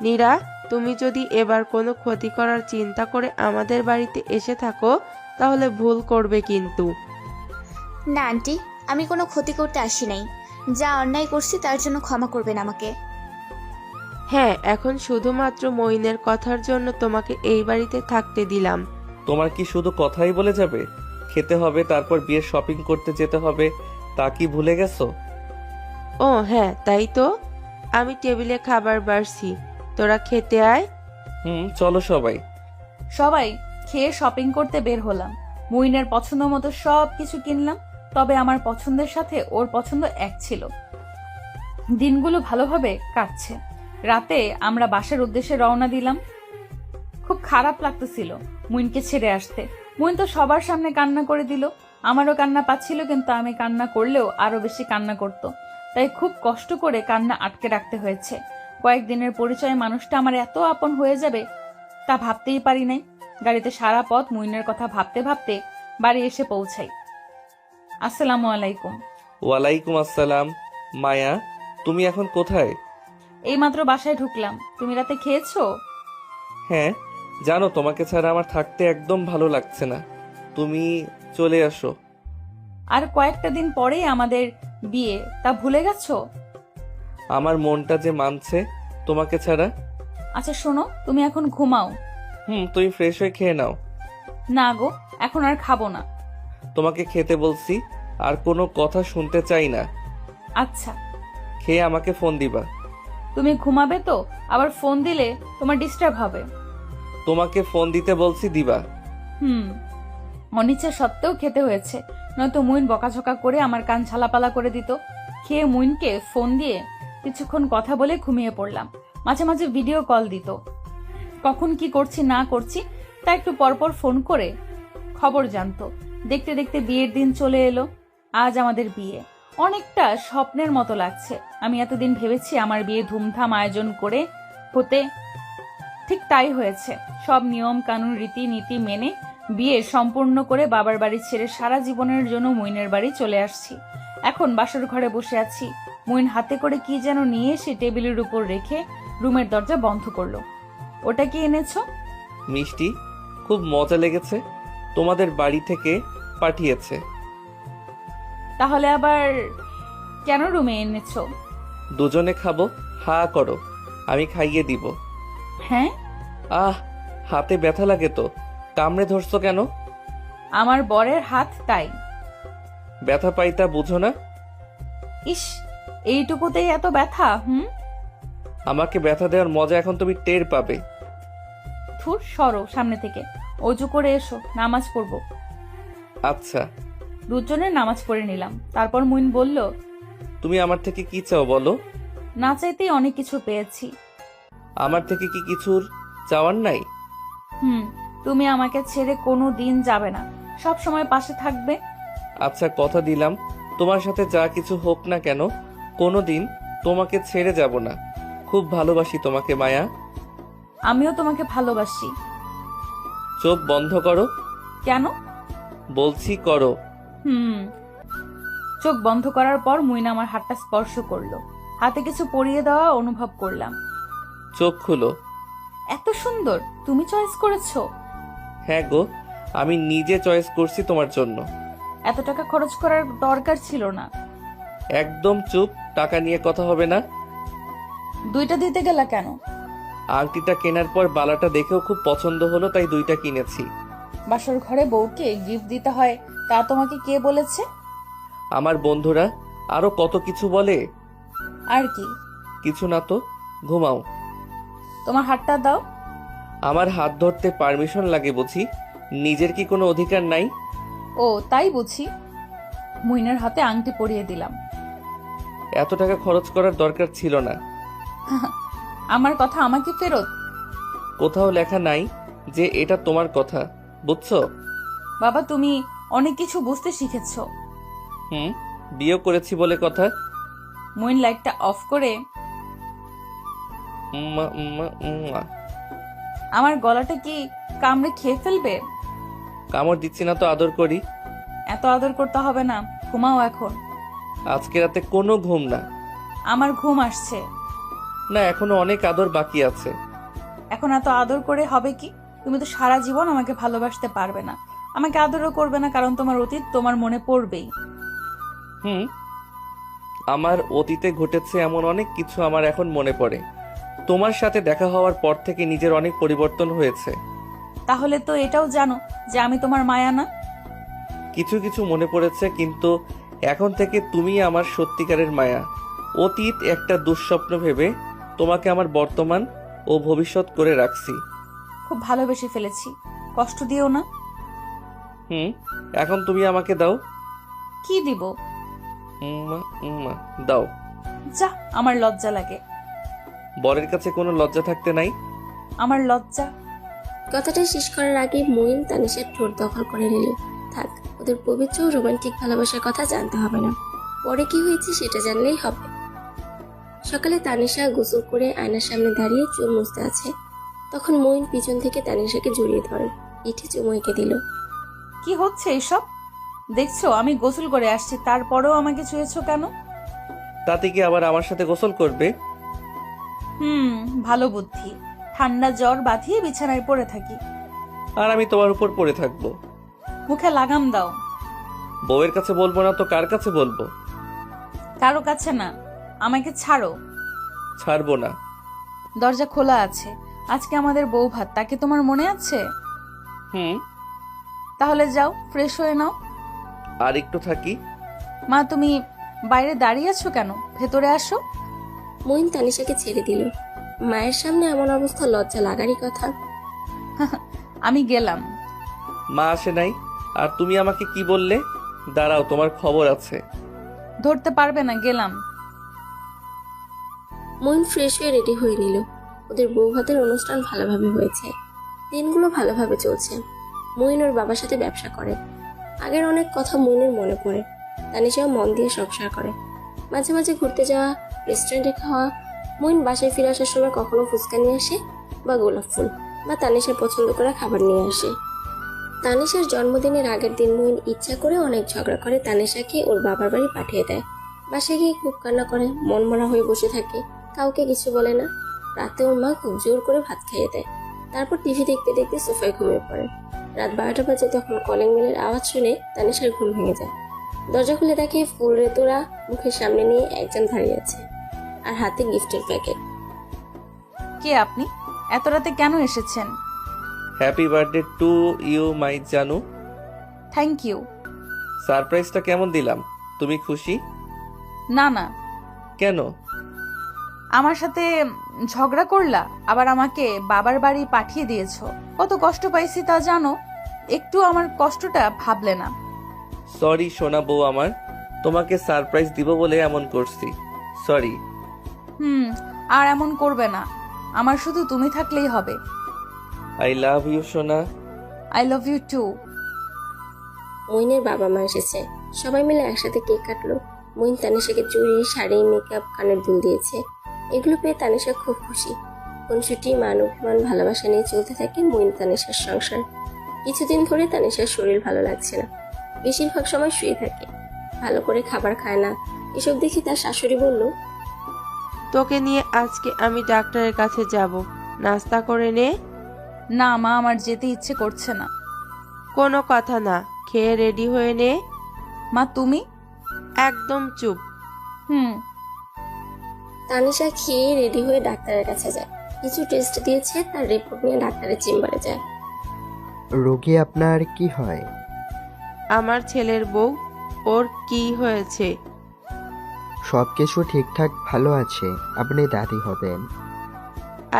নীরা, তুমি যদি এবার কোনো ক্ষতি করার চিন্তা করে আমাদের বাড়িতে এসে থাকো তাহলে ভুল করবে কিন্তু। না আন্টি, আমি কোনো ক্ষতি করতে আসি নাই। যা অন্যায় করছি তার জন্য ক্ষমা করবেন আমাকে। হ্যাঁ, এখন শুধুমাত্র মইনের কথার জন্য তোমাকে এই বাড়িতে থাকতে দিলাম। তোমার কি শুধু কথাই বলে যাবে? খেতে হবে, তারপর বিয়ের শপিং করতে যেতে হবে, তা কি ভুলে গেছো? ও হ্যাঁ, তাই তো। আমি টেবিলে খাবার বাড়ছি, তোরা খেতে আয়। চলো সবাই। সবাই খেয়ে শপিং করতে বের হলাম। মুইনের পছন্দ মতো সব কিছু কিনলাম, তবে আমার পছন্দের সাথে ওর পছন্দ এক ছিল। দিনগুলো ভালোভাবে কাটছে। রাতে আমরা বাসার উদ্দেশ্যে রওনা দিলাম। খুব খারাপ লাগতেছিল মুইনকে ছেড়ে আসতে। মুইন তো সবার সামনে কান্না করে দিল। আমারও কান্না পাচ্ছিল, কিন্তু আমি কান্না করলেও আরো বেশি কান্না করত। তাই খুব কষ্ট করে কান্না আটকে রাখতে হয়েছে। কয়েকদিনের পরিচয়ে মানুষটা আমার এত আপন হয়ে যাবে তা ভাবতেই পারি নাই। গাড়িতে সারা পথ মুইনের কথা ভাবতে ভাবতে বাড়ি এসে পৌঁছাই। আসসালামু আলাইকুম। ওয়ালাইকুম আসসালাম। মায়া, তুমি এখন কোথায়? এইমাত্র বাসায় ঢুকলাম। তুমি রাতে খেয়েছো? হ্যাঁ, জানো তোমাকে ছাড়া আমার থাকতে একদম ভালো লাগছে না। তুমি চলে আসো। আর কয়েকটা দিন পরেই আমাদের বিয়ে, তা ভুলে গেছো? আমার মনটা যে মানছে তোমাকে ছাড়া। আচ্ছা শোনো, তুমি এখন ঘুমাও। তুমি ফ্রেশ হয়ে খেয়ে নাও। না গো, এখন আর খাবো না। তোমাকে খেতে বলছি, আর কোনো কথা শুনতে চাই না। আচ্ছা। খেয়ে আমাকে ফোন দিবা। তুমি ঘুমাবে তো, আবার ফোন দিলে তোমার ডিস্টার্ব হবে। তোমাকে ফোন দিতে বলছি, দিবা। অনিচ্ছা সত্ত্বেও খেতে হয়েছে, নয়তো মুইন বকাঝকা করে আমার কান ঝালাপালা করে দিত। খেয়ে মুইনকে ফোন দিয়ে কিছুক্ষণ কথা বলে ঘুমিয়ে পড়লাম। মাঝে মাঝে ভিডিও কল দিত। কখন কি করছি না করছি তা একটু পরপর ফোন করে খবর জানতো। দেখতে দেখতে বিয়ের দিন চলে এলো। আজ আমাদের বিয়ে। অনেকটা স্বপ্নের মতো লাগছে। আমি এতদিন ভেবেছি আমার বিয়ে ধুমধাম আয়োজন করে হতে, ঠিক তাই হয়েছে। সব নিয়ম কানুন রীতিনীতি মেনে বিয়ে সম্পূর্ণ করে বাবার বাড়ি ছেড়ে সারা জীবনের জন্য মুইনের বাড়ি চলে আসছি। এখন বাসর ঘরে বসে আছি। মুইন হাতে করে কি যেন নিয়ে এসে টেবিলের উপর রেখে রুমের দরজা বন্ধ করলো। ওটা কি এনেছো? মিষ্টি, খুব মজা লেগেছে। তোমাদের বাড়ি থেকে পাঠিয়েছে। তাহলে আবার কেন রুমে এনেছো? দুজনে খাবো, হা করো, আমি খাইয়ে দিব। হ্যাঁ। হাতে ব্যথা লাগে তো, কামড়ে ধরছো কেন? আমার বরের হাত, তাই। ব্যথা পাইতা বুঝো না? ইস, এইটুকুতেই এত ব্যথা? আমাকে ব্যথা দেওয়ার মজা এখন তুমি টের পাবে। থুর, সরো সামনে থেকে। অজু করে এসো, নামাজ পড়বো। আচ্ছা। দুজনের নামাজ পড়ে নিলাম। তারপর মুইন বলল, তুমি আমার থেকে কি চাও বলো? না চাইতেই অনেক কিছু পেয়েছি। আমার থেকে কি কিছুর চাওয়ার নাই? তুমি আমাকে ছেড়ে কোনো দিন যাবে না, সব সময় পাশে থাকবে। আচ্ছা, কথা দিলাম, তোমার সাথে যা কিছু হোক না কেন কোনোদিন তোমাকে ছেড়ে যাব না। খুব ভালোবাসি তোমাকে মায়া। আমিও তোমাকে ভালোবাসি। চোখ বন্ধ করো। কেন? বলছি করো। চোখ বন্ধ করার পর মুইন আমার হাতটা স্পর্শ করলো। হাতে কিছু পরিয়ে দেওয়া অনুভব করলাম। চোখ খুলো। এত সুন্দর, তুমি চয়েস করেছো? হ্যাঁ গো, আমি নিজে চয়েস করছি তোমার জন্য। এত টাকা খরচ করার দরকার ছিল না। একদম চুপ, টাকা নিয়ে কথা হবে না। দুইটা দিতে গেলা কেন? আংটিটা কেনার পর বালাটা দেখেও খুব পছন্দ হলো, তাই দুইটা কিনেছি। বাসর ঘরে বউকে গিফট দিতে হয়, তা তোমাকে কে বলেছে? আমার বন্ধুরা আরো কত কিছু বলে। আর কি? কিছু না তো, ঘুমাও। তোমার হাতটা দাও। আমার হাত ধরতে পারমিশন লাগে বুঝি? নিজের কি কোনো অধিকার নাই? ও তাই বুঝি। মুইনের হাতে আংটি পরিয়ে দিলাম। এত টাকা খরচ করার দরকার ছিল না। আমার কথা আমাকে ফেরত। কোথাও লেখা নাই যে এটা তোমার কথা, বুঝছো? বাবা তুমি অনেক কিছু বুঝতে শিখেছো। বিয়ে করেছি বলে কথা। মুইন লাইটটা অফ করে উম্মা, উম্মা, উম্মা। আমার গলাটা কি কামড়ে খেয়ে ফেলবে? কামড় দিচ্ছি না তো, আদর করি। এত আদর করতে হবে না, ঘুমাও এখন। আজকে রাতে কোনো ঘুম না। আমার ঘুম আসছে। না, এখনো অনেক আদর বাকি আছে। এখন এত আদর করে হবে কি? তুমি তো সারা জীবন আমাকে ভালোবাসতে পারবে না। আমাকে আদরও করবে না, কারণ তোমার অতীত তোমার মনে পড়বেই। আমার অতীতে ঘটেছে এমন অনেক কিছু আমার এখন মনে পড়ে। তোমার সাথে দেখা হওয়ার পর থেকে নিজের অনেক পরিবর্তন হয়েছে। তাহলে তো এটাও জানো যে আমি তোমার মায়া না। কিছু কিছু মনে পড়েছে, কিন্তু এখন থেকে তুমি আমার সত্যিকারের মায়া। অতীত একটা দুঃস্বপ্ন ভেবে তোমাকে আমার বর্তমান ও ভবিষ্যৎ করে রাখছি। খুব ভালোবেসে ফেলেছি, কষ্ট দিও না। এখন তুমি আমাকে দাও। কি দিব? উম্মা, উম্মা, দাও। যা, আমার লজ্জা লাগে। বরের কাছে কোনো লজ্জা থাকতে নাই? আমার লজ্জা। কথাটা শেষ করার আগে মুইন তানিশার ঠোঁট দখল করে নিল। থাক, ওদের পবিত্র ও রোমান্টিক ভালোবাসার কথা জানতে হবে না, পরে কি হয়েছে সেটা জানলেই হবে। সকালে তানিশা গোসল করে আয়নার সামনে দাঁড়িয়ে চুল মুছতে আছে, তখন মুইন পিছন থেকে তানিশাকে জড়িয়ে ধরে পিঠে চুমু এঁকে দিল। কি হচ্ছে এসব? দেখছো আমি গোসল করে আসছি, তারপরেও আমাকে ছুঁয়েছো কেন? তাতে কি আবার আমার সাথে গোসল করবে? ভালো বুদ্ধি। ঠান্ডা জ্বর বাঁধিয়ে বিছানায় পড়ে থাকি, আর আমি তোমার উপর পড়ে থাকবো। মুখে লাগাম দাও। বউয়ের কাছে বলবো না তো কার কাছে বলবো? কারো কাছে না, আমাকে ছাড়ো। ছাড়বো না। দরজা খোলা আছে, আজকে আমাদের বউ ভাত, তাকে তোমার মনে আছে? তাহলে যাও, ফ্রেশ হয়ে নাও। আর একটু থাকি। মা তুমি বাইরে দাঁড়িয়ে আছো কেন? ভেতরে আসো। মুইন তানিশাকে ছেড়ে দিল। মায়ের সামনে এমন অবস্থা লজ্জা লাগারই কথা। আমি গেলাম। মা আসে নাই, আর তুমি আমাকে কি বললে? দাঁড়াও, তোমার খবর আছে। ধরতে পারবে না, গেলাম। মুইন ফ্রেশ হয়ে রেডি হয়ে নিল। ওদের বউ ভাতের অনুষ্ঠান ভালোভাবে হয়েছে, দিনগুলো ভালোভাবে চলছে। মুইন ওর বাবার সাথে ব্যবসা করে। আগের অনেক কথা মুইনের মনে পড়ে। তানিশাও মন দিয়ে সংসার করে। মাঝে মাঝে ঘুরতে যাওয়া, রেস্টুরেন্টে খাওয়া। মুইন বাসায় ফিরে আসার সময় কখনো ফুচকা নিয়ে আসে, বা গোলাপ ফুল, বা তানিশার পছন্দ করা খাবার নিয়ে আসে। তানিশার জন্মদিনের আগের দিন মুইন ইচ্ছা করে অনেক ঝগড়া করে তানিশাকে ওর বাবার বাড়ি পাঠিয়ে দেয়। বাসায় গিয়ে খুব কান্না করে, মন মরা হয়ে বসে থাকে, কাউকে কিছু বলে না। রাতে ওর মা খুব জোর করে ভাত খাইয়ে দেয়। তারপর টিভি দেখতে দেখতে সোফায় ঘুমিয়ে পড়ে। রাত 12টা বাজে, তখন কলিং বেলের আওয়াজ শুনে তানিশার ঘুম ভেঙে যায়। দরজা খুলে দেখে ফুল রেতোরা মুখের সামনে নিয়ে একজন দাঁড়িয়ে আছে, আর হাতে গিফটের প্যাকেট। কে আপনি? এত রাতে কেন এসেছেন? Happy birthday to you my জানু। Thank you. সারপ্রাইজটা কেমন দিলাম? তুমি খুশি? না না। কেন? আমার সাথে ঝগড়া করলা, আবার আমাকে বাবার বাড়ি পাঠিয়ে দিয়েছো। কত কষ্ট পাইছি তা জানো? একটু আমার কষ্টটা ভাবলে না। সরি সোনা বউ আমার, তোমাকে সারপ্রাইজ দিব বলে এমন করছি, সরি। আর এমন করবে না, আমার শুধু তুমি থাকলেই হবে। আই লাভ ইউ সোনা। I love you too. মুইনের বাবা মা এসেছে, সবাই মিলে একসাথে কেক কাটলো। মুইন তানিশাকে চুড়ি, শাড়ি, মেকআপ, কানের দুল দিয়েছে। এগুলো পেয়ে তানিশা খুব খুশি। খুনসুটি, মান অভিমান, ভালোবাসা নিয়ে চলতে থাকে মুইন তানিশার সংসার। কিছুদিন ধরে তানিশার শরীর ভালো লাগছে না, বেশিরভাগ সময় শুয়ে থাকে, ভালো করে খাবার খায় না। এসব দেখে তার শাশুড়ি বলল, তোকে নিয়ে আজকে আমি ডাক্তারের কাছে যাব, নাস্তা করে নে। না মা, আমার যেতে ইচ্ছে করছে না। কোনো কথা না, খেয়ে রেডি হয়ে নে। মা তুমি? একদম চুপ। তানিশা খেয়ে রেডি হয়ে ডাক্তারের কাছে যায়। কিছু টেস্ট দিয়েছে, তার রিপোর্ট নিয়ে ডাক্তারের চেম্বারে যায়। রোগী আপনার কি হয়? আমার ছেলের বউ। ওর কি হয়েছে? সবকিছু ঠিকঠাক ভালো আছে, আপনি দাদি হবেন।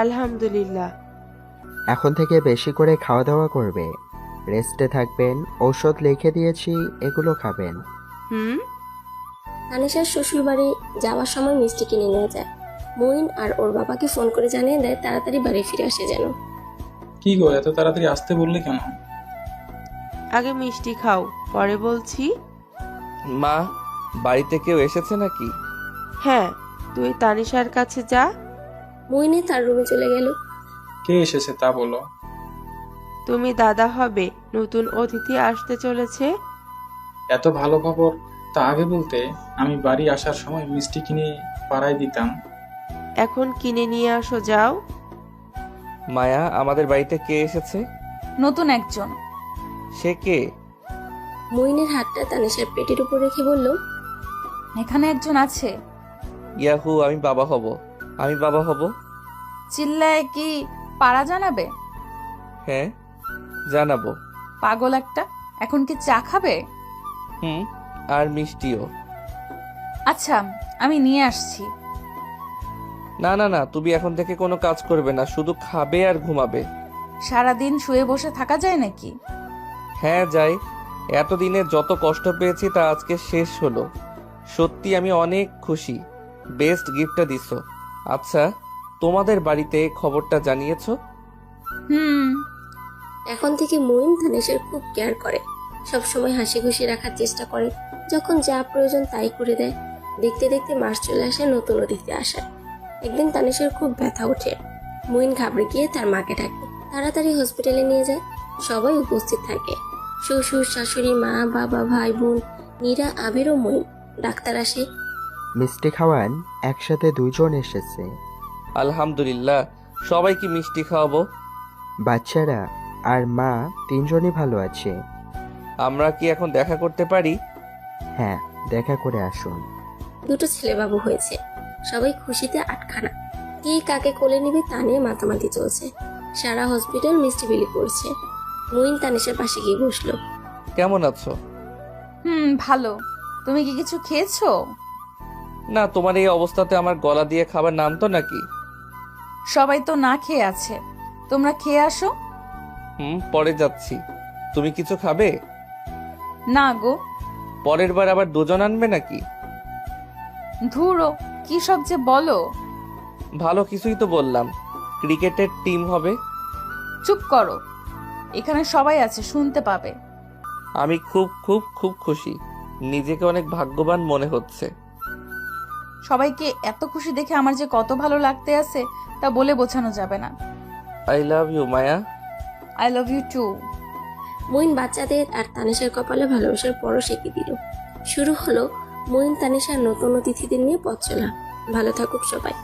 আলহামদুলিল্লাহ। এখন থেকে বেশি করে খাওয়া দাওয়া করবে, রেস্টে থাকবেন, ঔষধ লিখে দিয়েছি, এগুলো খাবেন। হুম। তানিশার শ্বশুর বাড়ি যাওয়ার সময় মিষ্টি কিনে নিয়ে যায়। মঈন আর ওর বাবাকে ফোন করে জানিয়ে দেয় তাড়াতাড়ি বাড়ি ফিরে আসে যেন। কি গো, এত তাড়াতাড়ি আসতে বললে কেন? আগে মিষ্টি খাও, পরে বলছি। মা, বাড়িতে কেউ এসেছে নাকি? হ্যাঁ, তুই তানিশার কাছে যা। মঈনে তার রুমে চলে গেল। কে এসেছে তা বলো। তুমি দাদা হবে, নতুন অতিথি আসতে চলেছে। এত ভালো খবর, তা আগে বলতে আমি বাড়ি আসার সময় মিষ্টি কিনে পাড়ায় দিতাম। এখন কিনে নিয়ে আসো, যাও। মায়া, আমাদের বাড়িতে কে এসেছে? নতুন একজন। সে কে? মঈনের হাতটা তানিশার পেটের উপর রেখে বলল, এখানে একজন আছে। ইয়াহু, আমি বাবা হব, আমি বাবা হব। চিল্লায় কি পাড়া জানাবে? হ্যাঁ, জানাবো। পাগল একটা। এখন কি চা খাবে? হুম, আর মিষ্টিও। আচ্ছা, আমি নিয়ে আসছি। না না না, তুমি এখন থেকে কোনো কাজ করবে না, শুধু খাবে আর ঘুমাবে। সারাদিন শুয়ে বসে থাকা যায় নাকি? হ্যাঁ যাই, এতদিনে যত কষ্ট পেয়েছি তা আজকে শেষ হলো। সত্যি আমি অনেক খুশি, বেস্ট গিফটটা দিছো। আচ্ছা, তোমাদের বাড়িতে খবরটা জানিয়েছো? হুম। এখন থেকে মঈন তানিশার খুব কেয়ার করে, সব সময় হাসি খুশি রাখার চেষ্টা করে, যখন যা প্রয়োজন তাই করে দেয়। দেখতে দেখতে মাস চলে আসে নতুন অতিথি আসার। একদিন তানিশার খুব ব্যথা ওঠে। মঈন ঘাবড়ে গিয়ে তার মাকে ডাকে, তাড়াতাড়ি হসপিটালে নিয়ে যায়। সবাই উপস্থিত থাকে, শ্বশুর, শাশুড়ি, মা, বাবা, ভাই, বোন, নীরা, আবির ও মঈন। ডাক্তার আসে। মিষ্টি খাওয়ান, একসাথে 2 জন এসেছে। আলহামদুলিল্লাহ, সবাইকে মিষ্টি খাওয়াবো। বাচ্চারা আর মা 3 জনই ভালো আছে। আমরা কি এখন দেখা করতে পারি? হ্যাঁ, দেখা করে আসুন। 2টো ছেলেবাবু হয়েছে, সবাই খুশিতে আটখানা। কে কাকে কোলে নিবে তা নিয়ে মাতামাতি চলছে। সারা হসপিটাল মিষ্টি বিলি করছে। মঈন তানিশার পাশে গিয়ে বসলো। কেমন আছো? ভালো। তুমি কি কিছু খেয়েছো? না, তোমার এই অবস্থাতে আমার গলা দিয়ে খাবার নামতো নাকি? সবাই তো না খেয়ে আছে, তোমরা খেয়ে আসো। পরে যাচ্ছি। তুমি কিছু খাবে? না গো। পরের বার আবার 2 জন আনবে নাকি? ধুরো, কি সব যে বলো। ভালো কিছুই তো বললাম, ক্রিকেটের টিম হবে। চুপ করো, এখানে সবাই আছে, শুনতে পাবে। আমি খুব খুব খুব খুশি, নিজেকে অনেক ভাগ্যবান মনে হচ্ছে। সবাইকে এত খুশি দেখে আমার যে কত ভালো লাগতে আছে তা বলে বোঝানো যাবে না। I love you Maya. I love you too. Moin বাচ্চাদের আর তানিশার কপালে ভালোবাসার পরশ এঁকে দিল। শুরু হলো মঈন তানিশার নতুন অতিথিদের নিয়ে পথ চলা। ভালো থাকুক সবাই।